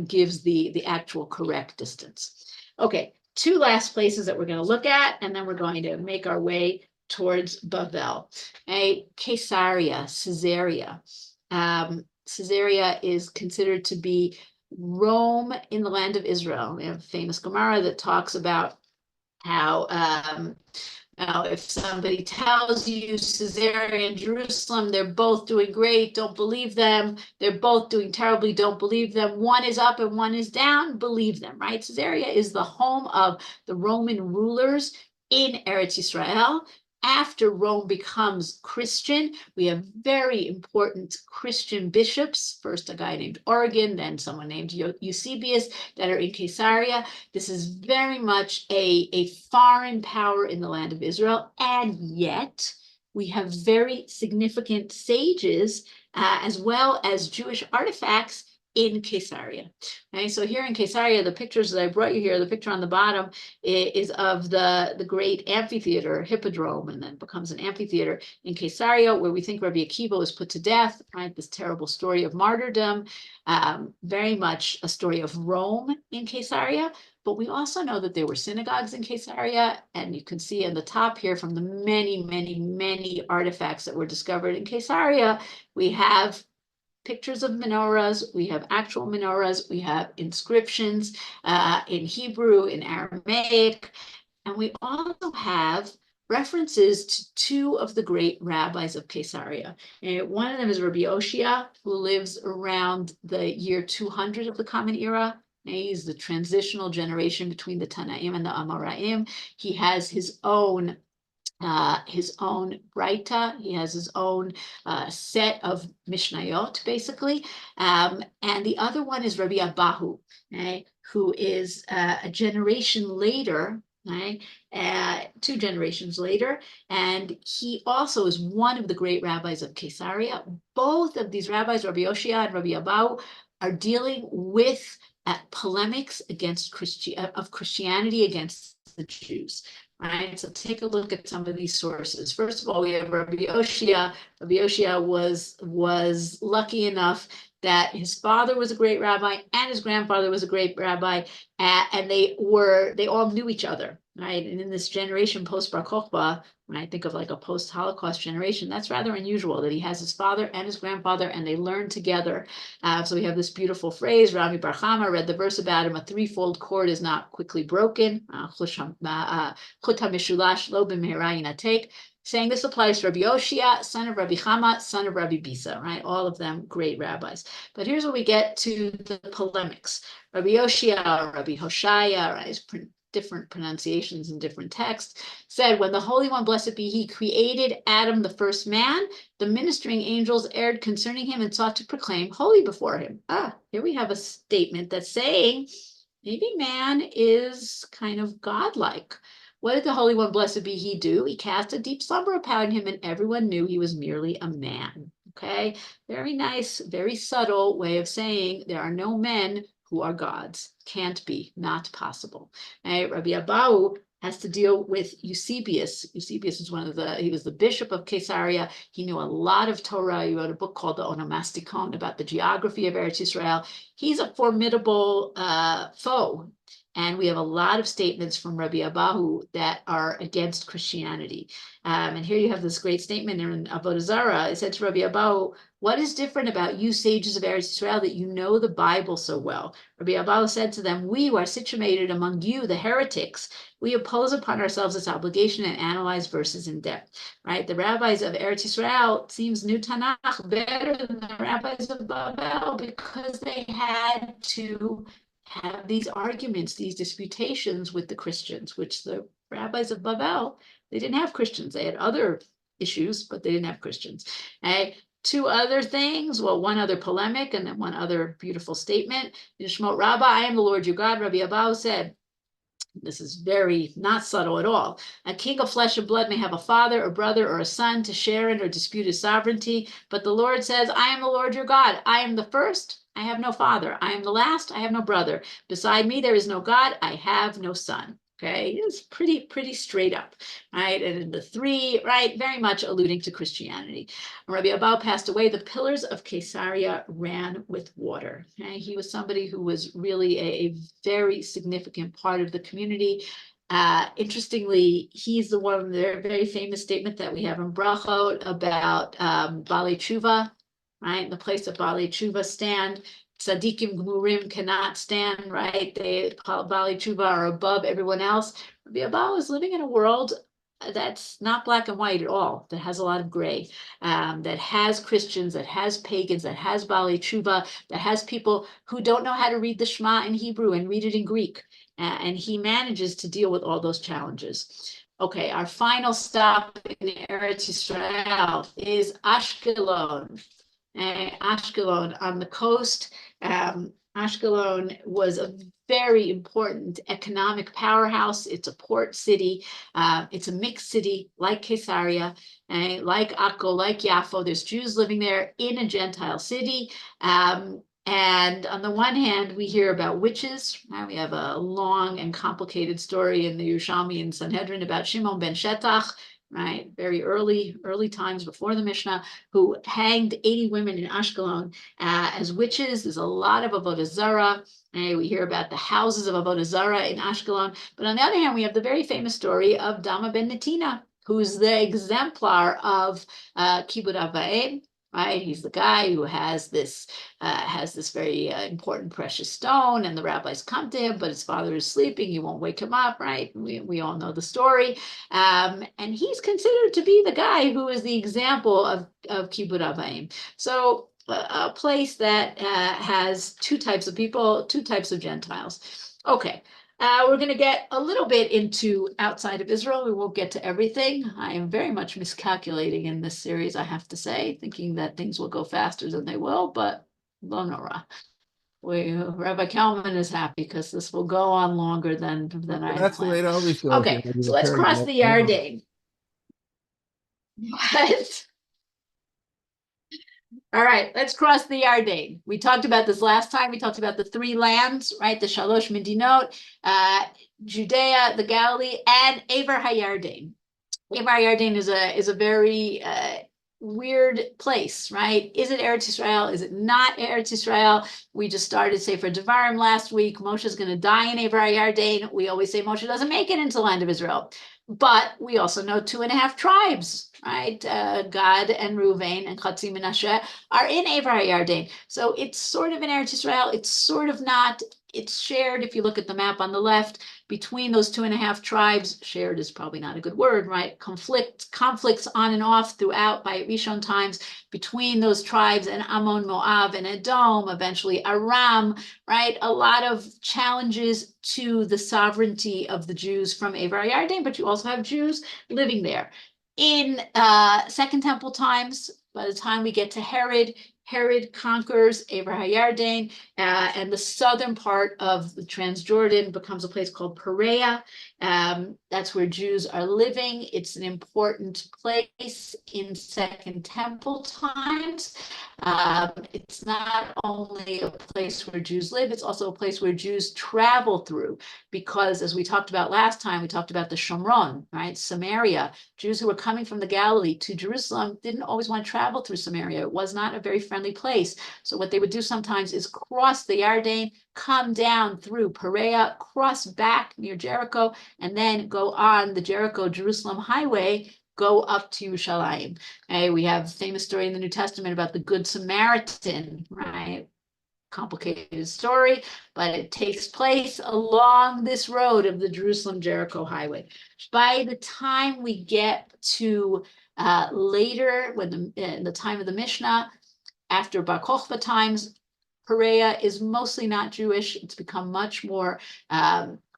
gives the actual correct distance. Okay, 2 last places that we're going to look at, and then we're going to make our way towards Bavel. Okay, Caesarea, Caesarea. Caesarea is considered to be Rome in the land of Israel. We have a famous Gemara that talks about how if somebody tells you Caesarea and Jerusalem, they're both doing great, don't believe them. They're both doing terribly, don't believe them. One is up and one is down, believe them, right? Caesarea is the home of the Roman rulers in Eretz Yisrael. After Rome becomes Christian, we have very important Christian bishops, first a guy named Origen, then someone named Eusebius, that are in Caesarea. This is very much a foreign power in the land of Israel, and yet we have very significant sages as well as Jewish artifacts in Caesarea. Okay, so here in Caesarea, the pictures that I brought you here, the picture on the bottom is of the great amphitheater, hippodrome, and then becomes an amphitheater in Caesarea, where we think Rabbi Akiva was put to death, right? This terrible story of martyrdom, very much a story of Rome in Caesarea. But we also know that there were synagogues in Caesarea, and you can see in the top here from the many, many, many artifacts that were discovered in Caesarea, we have pictures of menorahs, we have actual menorahs, we have inscriptions in Hebrew, in Aramaic, and we also have references to two of the great rabbis of Caesarea. And one of them is Rabbi Oshia, who lives around the year 200 of the Common Era. He's the transitional generation between the Tanaim and the Amoraim. He has his own Breita. He has his own set of Mishnayot, basically. And the other one is Rabbi Abahu, okay, who is a generation later, right? 2 generations later. And he also is one of the great rabbis of Caesarea. Both of these rabbis, Rabbi Yoshia and Rabbi Abahu, are dealing with polemics against Christianity against the Jews. Right, so take a look at some of these sources. First of all, we have Rabbi Oshia. Rabbi Oshia was lucky enough that his father was a great rabbi and his grandfather was a great rabbi, and they all knew each other, right? And in this generation post Bar Kokhba, when I think of like a post-Holocaust generation, that's rather unusual that he has his father and his grandfather and they learn together. So we have this beautiful phrase, Rabbi Bar Chama read the verse about him, a threefold cord is not quickly broken, saying this applies to Rabbi Oshia, son of Rabbi Chama, son of Rabbi Bisa, right? All of them great rabbis. But here's where we get to the polemics. Rabbi Oshia, Rabbi Hoshaya, right? Different pronunciations in different texts, said, when the Holy One, blessed be he, created Adam, the first man, the ministering angels erred concerning him and sought to proclaim holy before him. Here we have a statement that's saying maybe man is kind of godlike. What did the Holy One, blessed be he, do? He cast a deep slumber upon him, and everyone knew he was merely a man. Okay, very nice, very subtle way of saying there are no men who are gods. Can't be, not possible. Right? Rabbi Abahu has to deal with Eusebius. Eusebius is he was the bishop of Caesarea. He knew a lot of Torah. He wrote a book called the Onomasticon about the geography of Eretz Yisrael. He's a formidable foe. And we have a lot of statements from Rabbi Abahu that are against Christianity. And here you have this great statement in Avodah Zarah. It said to Rabbi Abahu, what is different about you sages of Eretz Yisrael that you know the Bible so well? Rabbi Abahu said to them, we who are situated among you, the heretics, we impose upon ourselves this obligation and analyze verses in depth, right? The rabbis of Eretz Yisrael seems knew Tanakh better than the rabbis of Babel because they had to have these arguments, these disputations with the Christians, which the rabbis of Babel, they didn't have Christians. They had other issues, but they didn't have Christians. Okay? 2 other things, well, one other polemic and then one other beautiful statement. In Shemot Rabbah, I am the Lord your God, Rabbi Abahu said, this is very not subtle at all. A king of flesh and blood may have a father, a brother, or a son to share in or dispute his sovereignty. But the Lord says, I am the Lord your God. I am the first. I have no father. I am the last. I have no brother. Beside me, there is no God. I have no son. Okay, it's pretty straight up, right? And the 3, right, very much alluding to Christianity. When Rabbi Abahu passed away, the pillars of Caesarea ran with water. Okay? He was somebody who was really a very significant part of the community. Interestingly, he's the one, the very famous statement that we have in Brachot about Balei Tshuva, right? The place that Balei Tshuva stand. Tzadikim Gmurim cannot stand, right? Balei Tshuva are above everyone else. Rabbi Abahu is living in a world that's not black and white at all, that has a lot of gray, that has Christians, that has pagans, that has Balei Tshuva, that has people who don't know how to read the Shema in Hebrew and read it in Greek. And he manages to deal with all those challenges. Okay, our final stop in Eretz Yisrael is Ashkelon. Ashkelon on the coast. Ashkelon was a very important economic powerhouse. It's a port city. It's a mixed city like Caesarea, like Akko, like Yaffo. There's Jews living there in a Gentile city. And on the one hand, we hear about witches. Now we have a long and complicated story in the Yerushalmi and Sanhedrin about Shimon ben Shetach, right? Very early times before the Mishnah, who hanged 80 women in Ashkelon as witches. There's a lot of Avodah Zarah. We hear about the houses of Avodah Zarah in Ashkelon. But on the other hand, we have the very famous story of Dama ben Netina, who's the exemplar of Kibbud Av Va'em, right? He's the guy who has this very important precious stone, and the rabbis come to him, but his father is sleeping. He won't wake him up, right? We all know the story. And he's considered to be the guy who is the example of Kibbud Av Va'em. So a place that has two types of people, two types of Gentiles. Okay. We're going to get a little bit into outside of Israel. We won't get to everything. I am very much miscalculating in this series, I have to say, thinking that things will go faster than they will, but lo nora. Rabbi Kalman is happy because this will go on longer than I had That's the way planned. it always goes. Okay, so let's cross the Yarden. What? All right, let's cross the Yarden. We talked about this last time. We talked about the three lands, right? The Shalosh Medinot, Judea, the Galilee, and Aver HaYarden. Aver HaYarden is a very weird place, right? Is it Eretz Israel? Is it not Eretz Israel? We just started Sefer Devarim last week. Moshe's going to die in Aver HaYarden. We always say Moshe doesn't make it into the land of Israel. But we also know 2.5 tribes, right? Gad and Reuven and Chatzi Menashe are in Aver HaYarden. So it's sort of in Eretz Israel. It's sort of not. It's shared, if you look at the map on the left, between those 2.5 tribes. Shared is probably not a good word, right? Conflicts on and off throughout by Rishon times between those tribes and Ammon, Moab, and Edom, eventually Aram, right? A lot of challenges to the sovereignty of the Jews from Aver HaYarden, but you also have Jews living there. In Second Temple times, by the time we get to Herod conquers Aver HaYarden, and the southern part of the Transjordan becomes a place called Perea. That's where Jews are living. It's an important place in Second Temple times. It's not only a place where Jews live, it's also a place where Jews travel through, because as we talked about last time, we talked about the Shomron, right? Samaria. Jews who were coming from the Galilee to Jerusalem didn't always want to travel through Samaria. It was not a very friendly place. So what they would do sometimes is cross the Yarden, come down through Perea, cross back near Jericho, and then go on the Jericho-Jerusalem highway, go up to Yerushalayim. Okay, we have a famous story in the New Testament about the Good Samaritan, right? Complicated story, but it takes place along this road of the Jerusalem-Jericho highway. By the time we get to later, when in the time of the Mishnah, after Bar Kokhba times, Perea is mostly not Jewish. It's become much more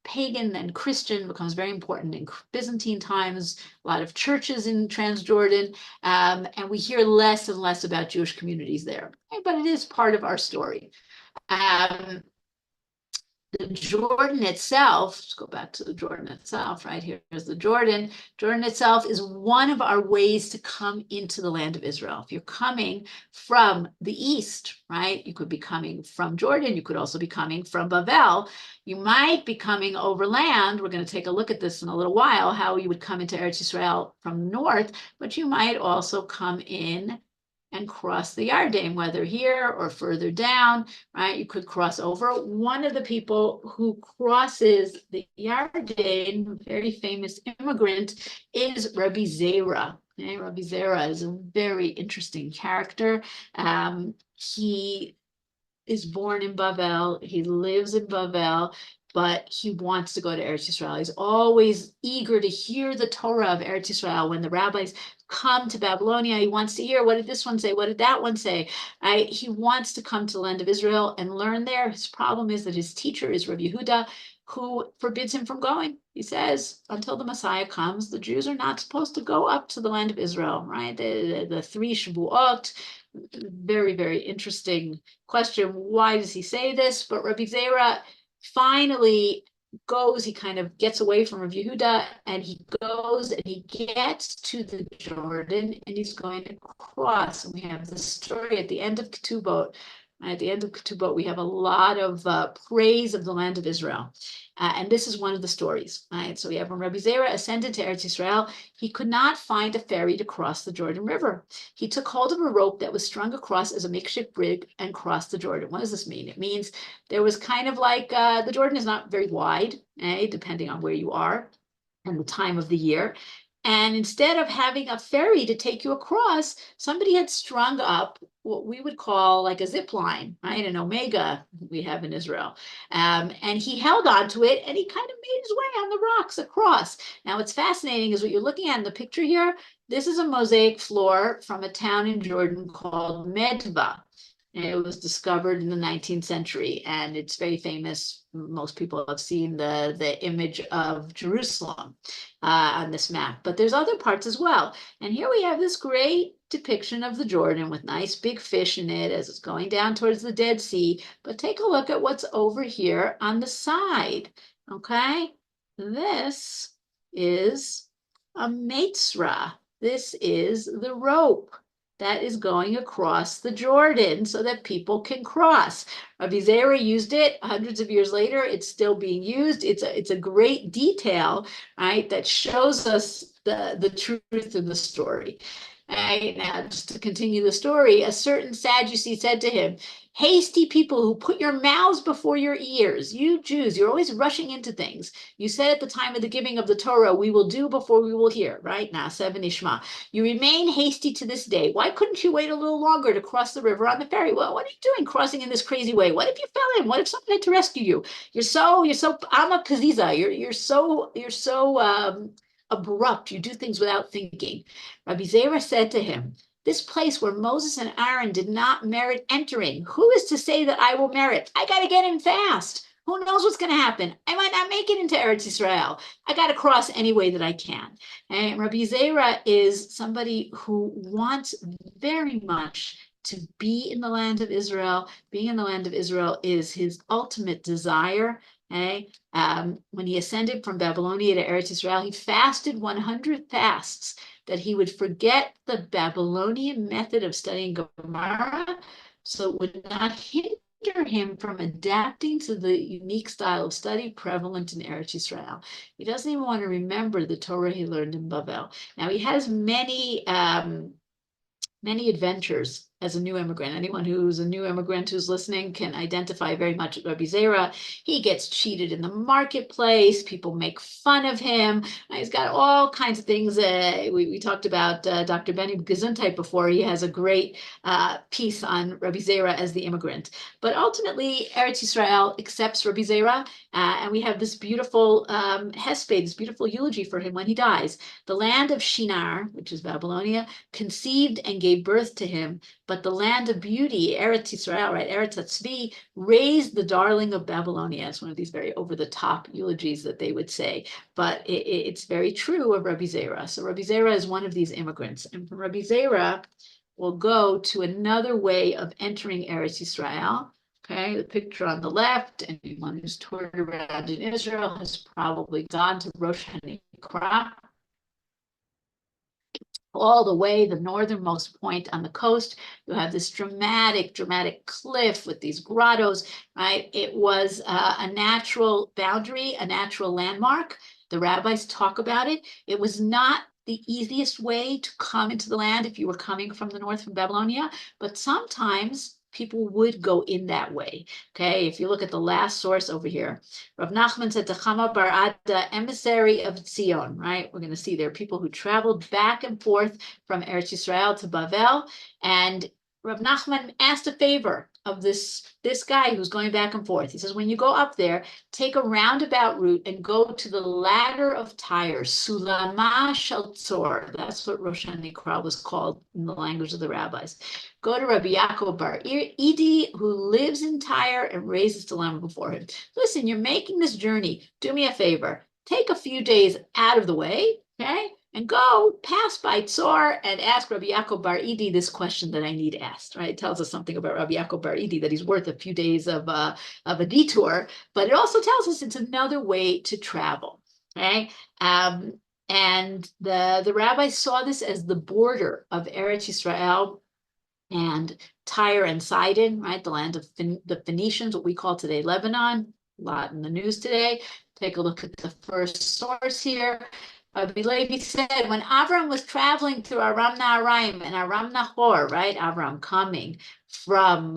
pagan and Christian, becomes very important in Byzantine times, a lot of churches in Transjordan, and we hear less and less about Jewish communities there. But it is part of our story. The Jordan itself, let's go back to the Jordan itself, right? Here's the Jordan. Jordan itself is one of our ways to come into the land of Israel. If you're coming from the east, right? You could be coming from Jordan. You could also be coming from Bavel. You might be coming overland. We're going to take a look at this in a little while, how you would come into Eretz Israel from north, but you might also come in and cross the Yarden, whether here or further down, right? You could cross over. One of the people who crosses the Yarden, very famous immigrant, is Rabbi Zera. Okay? Rabbi Zera is a very interesting character. He is born in Bavel. He lives in Bavel, but he wants to go to Eretz Israel. He's always eager to hear the Torah of Eretz Israel. When the rabbis come to Babylonia, he wants to hear, what did this one say? What did that one say? He wants to come to the land of Israel and learn there. His problem is that his teacher is Rabbi Yehuda, who forbids him from going. He says, until the Messiah comes, the Jews are not supposed to go up to the land of Israel, right? The three Shavuot, very, very interesting question. Why does he say this? But Rabbi Zera finally goes, he kind of gets away from Rav Yehuda, and he goes and he gets to the Jordan, and he's going to cross. And we have the story at the end of Ketubot. At the end of Ketubot, we have a lot of praise of the land of Israel. And this is one of the stories. Right? So we have when Rabbi Zera ascended to Eretz Israel, he could not find a ferry to cross the Jordan River. He took hold of a rope that was strung across as a makeshift bridge and crossed the Jordan. What does this mean? It means there was kind of like the Jordan is not very wide, depending on where you are and the time of the year. And instead of having a ferry to take you across, somebody had strung up what we would call like a zip line, right? An omega we have in Israel. And he held onto it and he kind of made his way on the rocks across. Now, what's fascinating is what you're looking at in the picture here. This is a mosaic floor from a town in Jordan called Medva. And it was discovered in the 19th century, and it's very famous. Most people have seen the image of Jerusalem on this map, but there's other parts as well. And here we have this great depiction of the Jordan with nice big fish in it as it's going down towards the Dead Sea. But take a look at what's over here on the side, okay? This is a meitzra. This is the rope that is going across the Jordan so that people can cross. Rabbi Zera used it hundreds of years later. It's still being used. It's a great detail, right, that shows us the truth of the story. Right, now, just to continue the story, a certain Sadducee said to him, hasty people who put your mouths before your ears, you Jews, you're always rushing into things. You said at the time of the giving of the Torah, we will do before we will hear, right? Na'aseh v'nishma. You remain hasty to this day. Why couldn't you wait a little longer to cross the river on the ferry? Well, what are you doing crossing in this crazy way? What if you fell in? What if someone had to rescue you? You're so Ama Kaziza. You're so abrupt. You do things without thinking. Rabbi Zera said to him, this place where Moses and Aaron did not merit entering, who is to say that I will merit? I got to get in fast. Who knows what's going to happen? I might not make it into Eretz Israel. I got to cross any way that I can. And Rabbi Zera is somebody who wants very much to be in the land of Israel. Being in the land of Israel is his ultimate desire. Okay? When he ascended from Babylonia to Eretz Israel, he fasted 100 fasts that he would forget the Babylonian method of studying Gemara, so it would not hinder him from adapting to the unique style of study prevalent in Eretz Israel. He doesn't even want to remember the Torah he learned in Babel. Now, he has many adventures as a new immigrant. Anyone who's a new immigrant who's listening can identify very much with Rabbi Zera. He gets cheated in the marketplace. People make fun of him. He's got all kinds of things. We talked about Dr. Benny Gesundheit before. He has a great piece on Rabbi Zera as the immigrant. But ultimately, Eretz Yisrael accepts Rabbi Zera, and we have this beautiful hesped, this beautiful eulogy for him when he dies. The land of Shinar, which is Babylonia, conceived and gave birth to him, but the land of beauty, Eretz Yisrael, right, Eretz Tzvi, raised the darling of Babylonia. It's one of these very over-the-top eulogies that they would say, but it's very true of Rabbi Zera. So Rabbi Zera is one of these immigrants, and from Rabbi Zera, we'll go to another way of entering Eretz Yisrael. Okay, the picture on the left, anyone who's toured around in Israel has probably gone to Rosh Hanikra, all the way the northernmost point on the coast. You have this dramatic cliff with these grottos, right? It was a natural boundary, a natural landmark. The rabbis talk about it. It was not the easiest way to come into the land if you were coming from the north from Babylonia, but sometimes people would go in that way. Okay, if you look at the last source over here, Rav Nachman said to Chama bar Ada, emissary of Zion, right? We're going to see there are people who traveled back and forth from Eretz Yisrael to Bavel, and Rav Nachman asked a favor of this guy who's going back and forth. He says, when you go up there, take a roundabout route and go to the ladder of tires, Sulama Shel Tzor. That's what Rosh Hanikra was called in the language of the rabbis. Go to Rabbi Yaakov bar Idi, who lives in Tyre and raises dilemma before him. Listen, you're making this journey. Do me a favor. Take a few days out of the way, okay? And go pass by Tzor and ask Rabbi Yaakov bar Idi this question that I need asked, right? It tells us something about Rabbi Yaakov bar Idi, that he's worth a few days of a detour, but it also tells us it's another way to travel, okay? And the rabbis saw this as the border of Eretz Yisrael, and Tyre and Sidon, right? The land of the Phoenicians, what we call today Lebanon. A lot in the news today. Take a look at the first source here. Rabbi Levi said, when Avram was traveling through Aram Naharaim and Aram Nahor, right? Avram coming from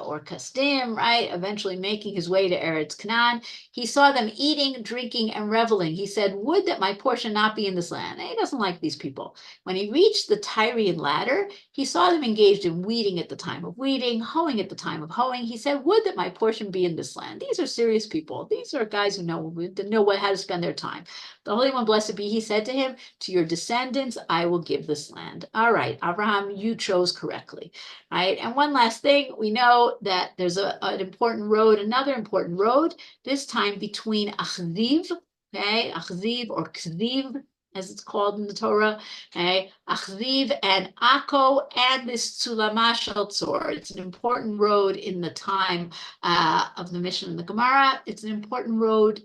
or Kasdim, right? Eventually making his way to Eretz Canaan. He saw them eating, drinking, and reveling. He said, would that my portion not be in this land. And he doesn't like these people. When he reached the Tyrian ladder, he saw them engaged in weeding at the time of weeding, hoeing at the time of hoeing. He said, would that my portion be in this land. These are serious people. These are guys who know how to spend their time. The Holy One, blessed be he, said to him, to your descendants, I will give this land. All right, Abraham, you chose correctly. Right. And one last thing, we know that there's an important road, another important road, this time between Achziv, okay, Achziv or Kziv, as it's called in the Torah, okay, Achziv and Akko and this Sulama Shel Tzor. It's an important road in the time of the Mishnah and the Gemara. It's an important road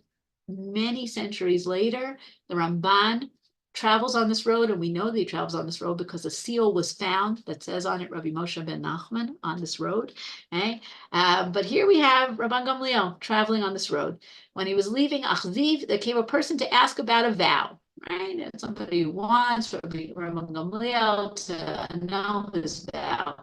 many centuries later. The Ramban travels on this road, and we know that he travels on this road because a seal was found that says on it Rabbi Moshe ben Nachman on this road. Okay? But here we have Rabban Gamliel traveling on this road. When he was leaving Achziv, there came a person to ask about a vow. Right? And somebody wants Rabban Gamliel to know his vow.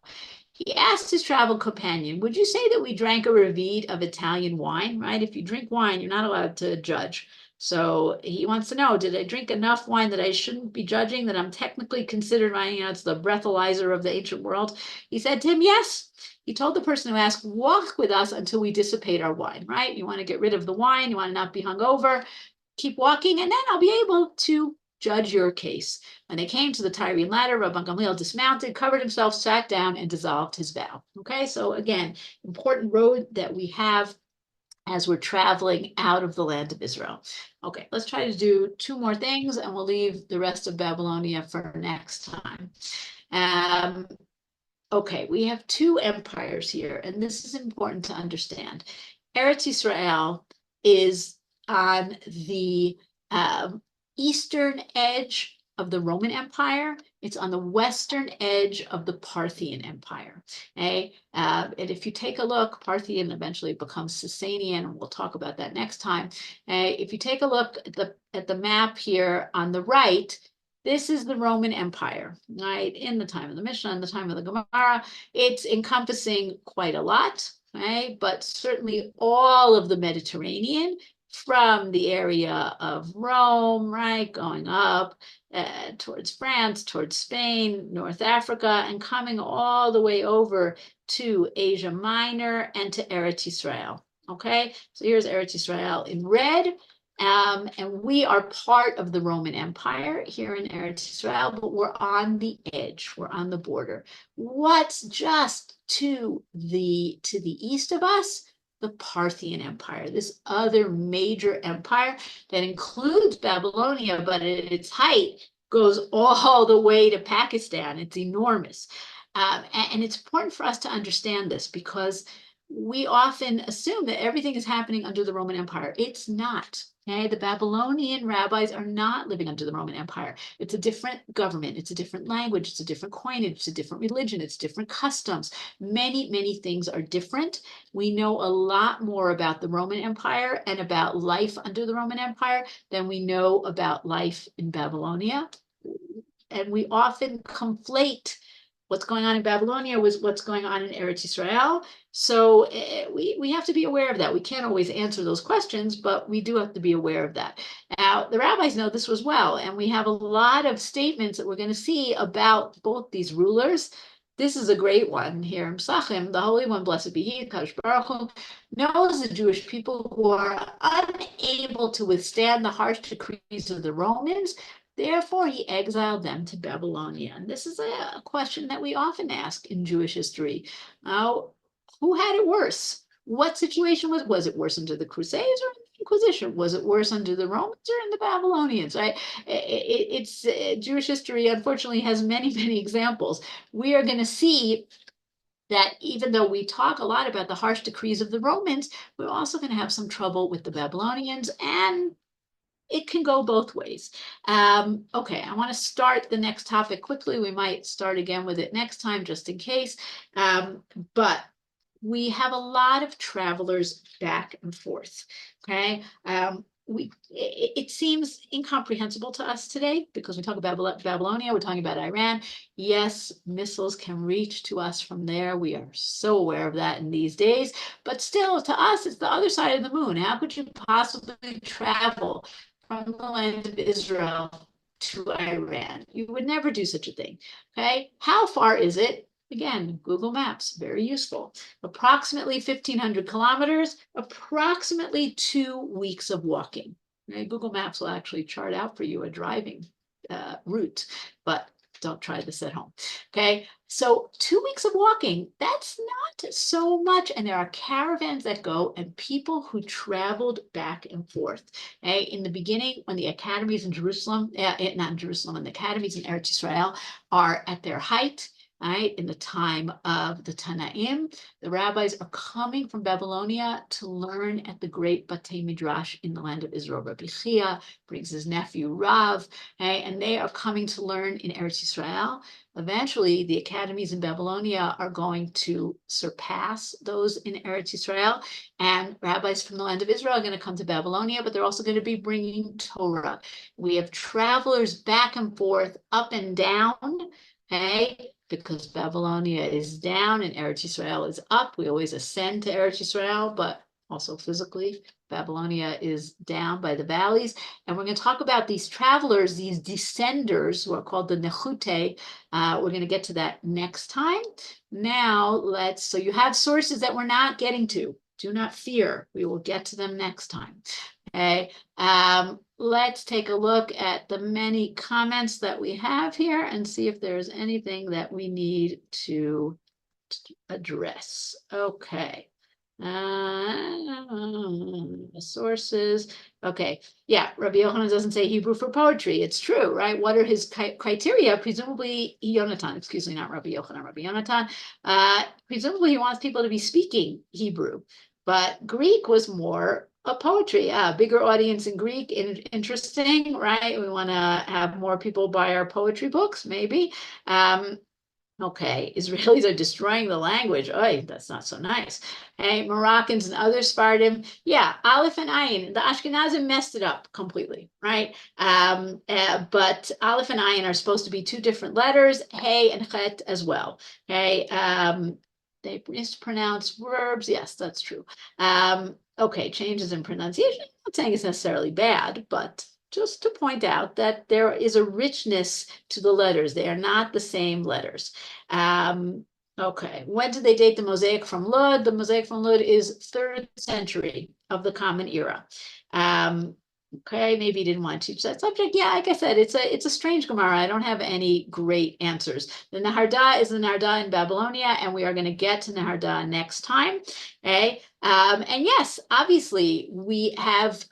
He asked his travel companion, would you say that we drank a reveed of Italian wine, right? If you drink wine, you're not allowed to judge. So he wants to know, did I drink enough wine that I shouldn't be judging, that I'm technically considered wine, it's the breathalyzer of the ancient world? He said to him, yes. He told the person who asked, walk with us until we dissipate our wine, right? You want to get rid of the wine, you want to not be hungover, keep walking, and then I'll be able to judge your case. When they came to the Tyrian ladder, Rabban Gamliel dismounted, covered himself, sat down, and dissolved his vow. Okay, so again, important road that we have as we're traveling out of the land of Israel. Okay, let's try to do two more things, and we'll leave the rest of Babylonia for next time. Okay, we have two empires here, and this is important to understand. Eretz Israel is on the eastern edge of the Roman Empire. It's on the western edge of the Parthian Empire. Okay? And if you take a look, Parthian eventually becomes Sasanian, and we'll talk about that next time. If you take a look at the map here on the right, this is the Roman Empire, right? In the time of the Mishnah, in the time of the Gemara, it's encompassing quite a lot, right? But certainly all of the Mediterranean, from the area of Rome, right, going up towards France, towards Spain, North Africa, and coming all the way over to Asia Minor and to Eretz Israel. Okay, so here's Eretz Israel in red. And we are part of the Roman Empire here in Eretz Israel, but we're on the edge, we're on the border. What's just to the east of us? The Parthian Empire, this other major empire that includes Babylonia, but at its height goes all the way to Pakistan. It's enormous. And it's important for us to understand this because we often assume that everything is happening under the Roman Empire. It's not. Okay, the Babylonian rabbis are not living under the Roman Empire. It's a different government. It's a different language. It's a different coinage. It's a different religion. It's different customs. Many, many things are different. We know a lot more about the Roman Empire and about life under the Roman Empire than we know about life in Babylonia. And we often conflate what's going on in Babylonia with what's going on in Eretz Israel. So we have to be aware of that. We can't always answer those questions, but we do have to be aware of that. Now, the rabbis know this as well, and we have a lot of statements that we're going to see about both these rulers. This is a great one here in Psachim. The Holy One, blessed be He, Kadosh Baruch Hu, knows the Jewish people who are unable to withstand the harsh decrees of the Romans. Therefore, he exiled them to Babylonia. And this is a question that we often ask in Jewish history. Now, who had it worse? What situation was it worse under the Crusades or the Inquisition? Was it worse under the Romans or in the Babylonians? Right? It's Jewish history, unfortunately, has many, many examples. We are going to see that even though we talk a lot about the harsh decrees of the Romans, we're also going to have some trouble with the Babylonians and it can go both ways. Okay, I want to start the next topic quickly. We might start again with it next time just in case. But we have a lot of travelers back and forth. Okay. It seems incomprehensible to us today because we talk about Babylonia, we're talking about Iran. Yes, missiles can reach to us from there. We are so aware of that in these days, but still to us, it's the other side of the moon. How could you possibly travel from the land of Israel to Iran? You would never do such a thing. Okay. How far is it? Again, Google Maps, very useful. Approximately 1,500 kilometers, approximately 2 weeks of walking. Okay, Google Maps will actually chart out for you a driving route, but don't try this at home. Okay, so 2 weeks of walking, that's not so much. And there are caravans that go and people who traveled back and forth. Okay, in the beginning, when the academies in Jerusalem, not in Jerusalem, and the academies in Eretz Israel are at their height, right, in the time of the Tanaim, the rabbis are coming from Babylonia to learn at the great Batei Midrash in the land of Israel. Rabbi Chia brings his nephew Rav, okay, and they are coming to learn in Eretz Israel. Eventually, the academies in Babylonia are going to surpass those in Eretz Israel, and rabbis from the land of Israel are going to come to Babylonia, but they're also going to be bringing Torah. We have travelers back and forth, up and down, okay, because Babylonia is down and Eretz Israel is up. We always ascend to Eretz Israel, but also physically, Babylonia is down by the valleys. And we're going to talk about these travelers, these descenders, who are called the Nechute. We're going to get to that next time. Now, so you have sources that we're not getting to. Do not fear. We will get to them next time. Okay. Let's take a look at the many comments that we have here and see if there's anything that we need to address. Okay. Sources. Okay. Yeah, Rabbi Yochanan doesn't say Hebrew for poetry. It's true, right? What are his criteria? Presumably, Yonatan, excuse me, not Rabbi Yochanan, Rabbi Yonatan. Presumably, he wants people to be speaking Hebrew, but Greek was more a poetry, bigger audience in Greek. Interesting, right? We want to have more people buy our poetry books, maybe. Okay, Israelis are destroying the language. Oh, that's not so nice. Hey, Moroccans and other Sephardim. Yeah, Aleph and Ayin. The Ashkenazim messed it up completely, right? But Aleph and Ayin are supposed to be two different letters, Hey and Chet as well. Okay, they mispronounce verbs. Yes, that's true. Okay, changes in pronunciation. I'm not saying it's necessarily bad, but just to point out that there is a richness to the letters. They are not the same letters. Okay, when did they date the mosaic from Lud? The mosaic from Lud is 3rd century of the Common Era. Okay, maybe you didn't want to teach that subject. Yeah, like I said, it's a strange Gemara. I don't have any great answers. The Neharda is the Neharda in Babylonia, and we are going to get to Neharda next time. Okay, and yes, obviously we have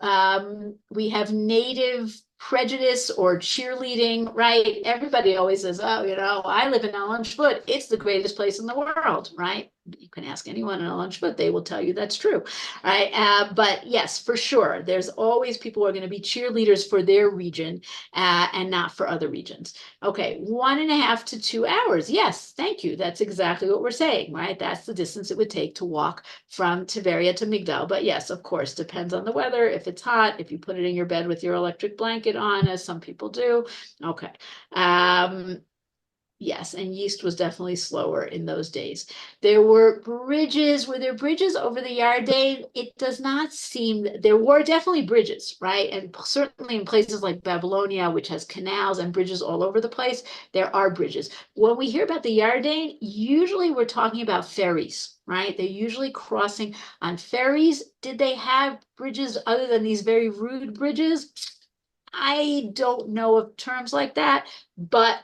native prejudice or cheerleading, right? Everybody always says, oh, I live in Al Shvut. It's the greatest place in the world, right? You can ask anyone in Al Shvut, they will tell you that's true, right? But yes, for sure, there's always people who are going to be cheerleaders for their region and not for other regions. Okay, 1.5 to 2 hours. Yes, thank you. That's exactly what we're saying, right? That's the distance it would take to walk from Tiberia to Migdal. But yes, of course, depends on the weather. If it's hot, if you put it in your bed with your electric blanket on, as some people do. Okay. Yes, and yeast was definitely slower in those days. There were bridges. Were there bridges over the Yarden? It does not seem. There were definitely bridges, right? And certainly in places like Babylonia, which has canals and bridges all over the place, there are bridges. When we hear about the Yarden, usually we're talking about ferries, right? They're usually crossing on ferries. Did they have bridges other than these very rude bridges? I don't know of terms like that, but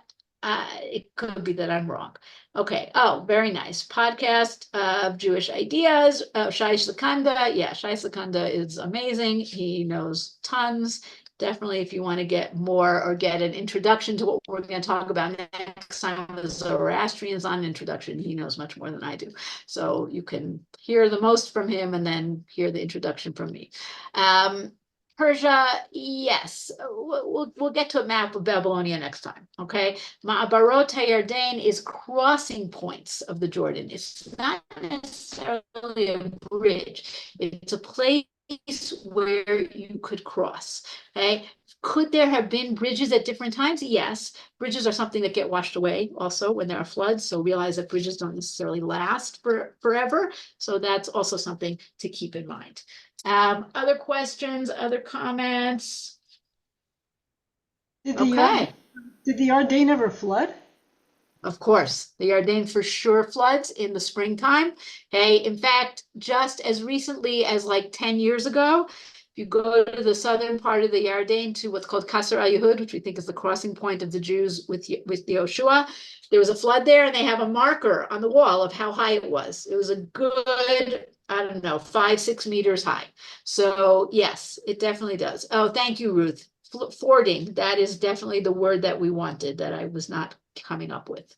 it could be that I'm wrong. Okay. Oh, very nice. Podcast of Jewish ideas. Shai Sakanda. Yeah, Shai Sakanda is amazing. He knows tons. Definitely, if you want to get more or get an introduction to what we're going to talk about next time, the Zoroastrians on introduction, he knows much more than I do. So you can hear the most from him and then hear the introduction from me. Persia, yes. We'll get to a map of Babylonia next time. Okay. Ma'abarot HaYarden is crossing points of the Jordan. It's not necessarily a bridge. It's a place where you could cross. Okay. Could there have been bridges at different times? Yes. Bridges are something that get washed away also when there are floods. So realize that bridges don't necessarily last forever. So that's also something to keep in mind. Other questions, other comments? Did the Okay, did the Ardennes ever flood? of course, the Ardennes for sure floods in the springtime. Okay, in fact, just as recently as like 10 years ago, if you go to the southern part of the Ardennes to what's called Qasr al-Yehud, which we think is the crossing point of the Jews with Yehoshua, there was a flood there, and they have a marker on the wall of how high it was. It was a good, I don't know, 5-6 meters high. So yes, it definitely does. Oh, thank you, Ruth. Fording, that is definitely the word that we wanted that I was not coming up with.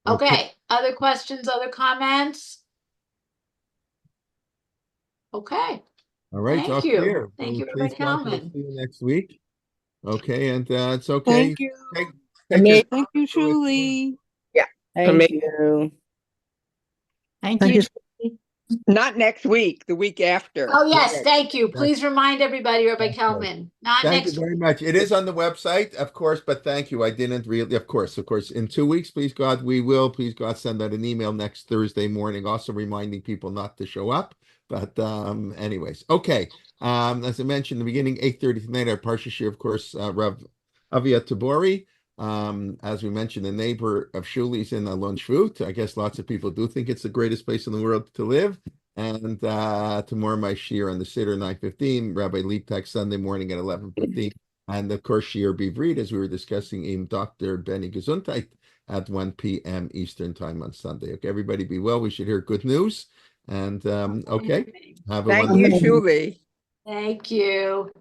Okay, other questions, other comments? Okay, All right, it's all thank you. clear. Thank you, Please Rabbi God, we'll Kalman. see you next week. Okay, and it's okay. Thank you. Take your Thank you, with you. Shulie. Yeah. Thank you. Thank Thank you. you. Not next week, the week after. Oh, yes, Correct. thank you. That's- Please remind everybody, Rabbi that's right. Kalman, not Thank you next very week. much. It is on the website, of course, but thank you. I didn't really, of course. In 2 weeks, please God, we will, please God, send out an email next Thursday morning, also reminding people not to show up. But anyways, okay. As I mentioned in the beginning, 8:30 tonight, our Parsha Shir, of course, Rav Avia Tabori. As we mentioned, the neighbor of Shulie's in Alon Shvut. I guess lots of people do think it's the greatest place in the world to live. And tomorrow my shir on the Siddur 9:15, Rabbi Litak Sunday morning at 11:15, and of course shir Bivrit as we were discussing in Dr. Benny Gesundheit at 1 p.m. Eastern time on Sunday. Okay, everybody be well. We should hear good news. And okay, have a Thank wonderful you, Shulie. Thank you.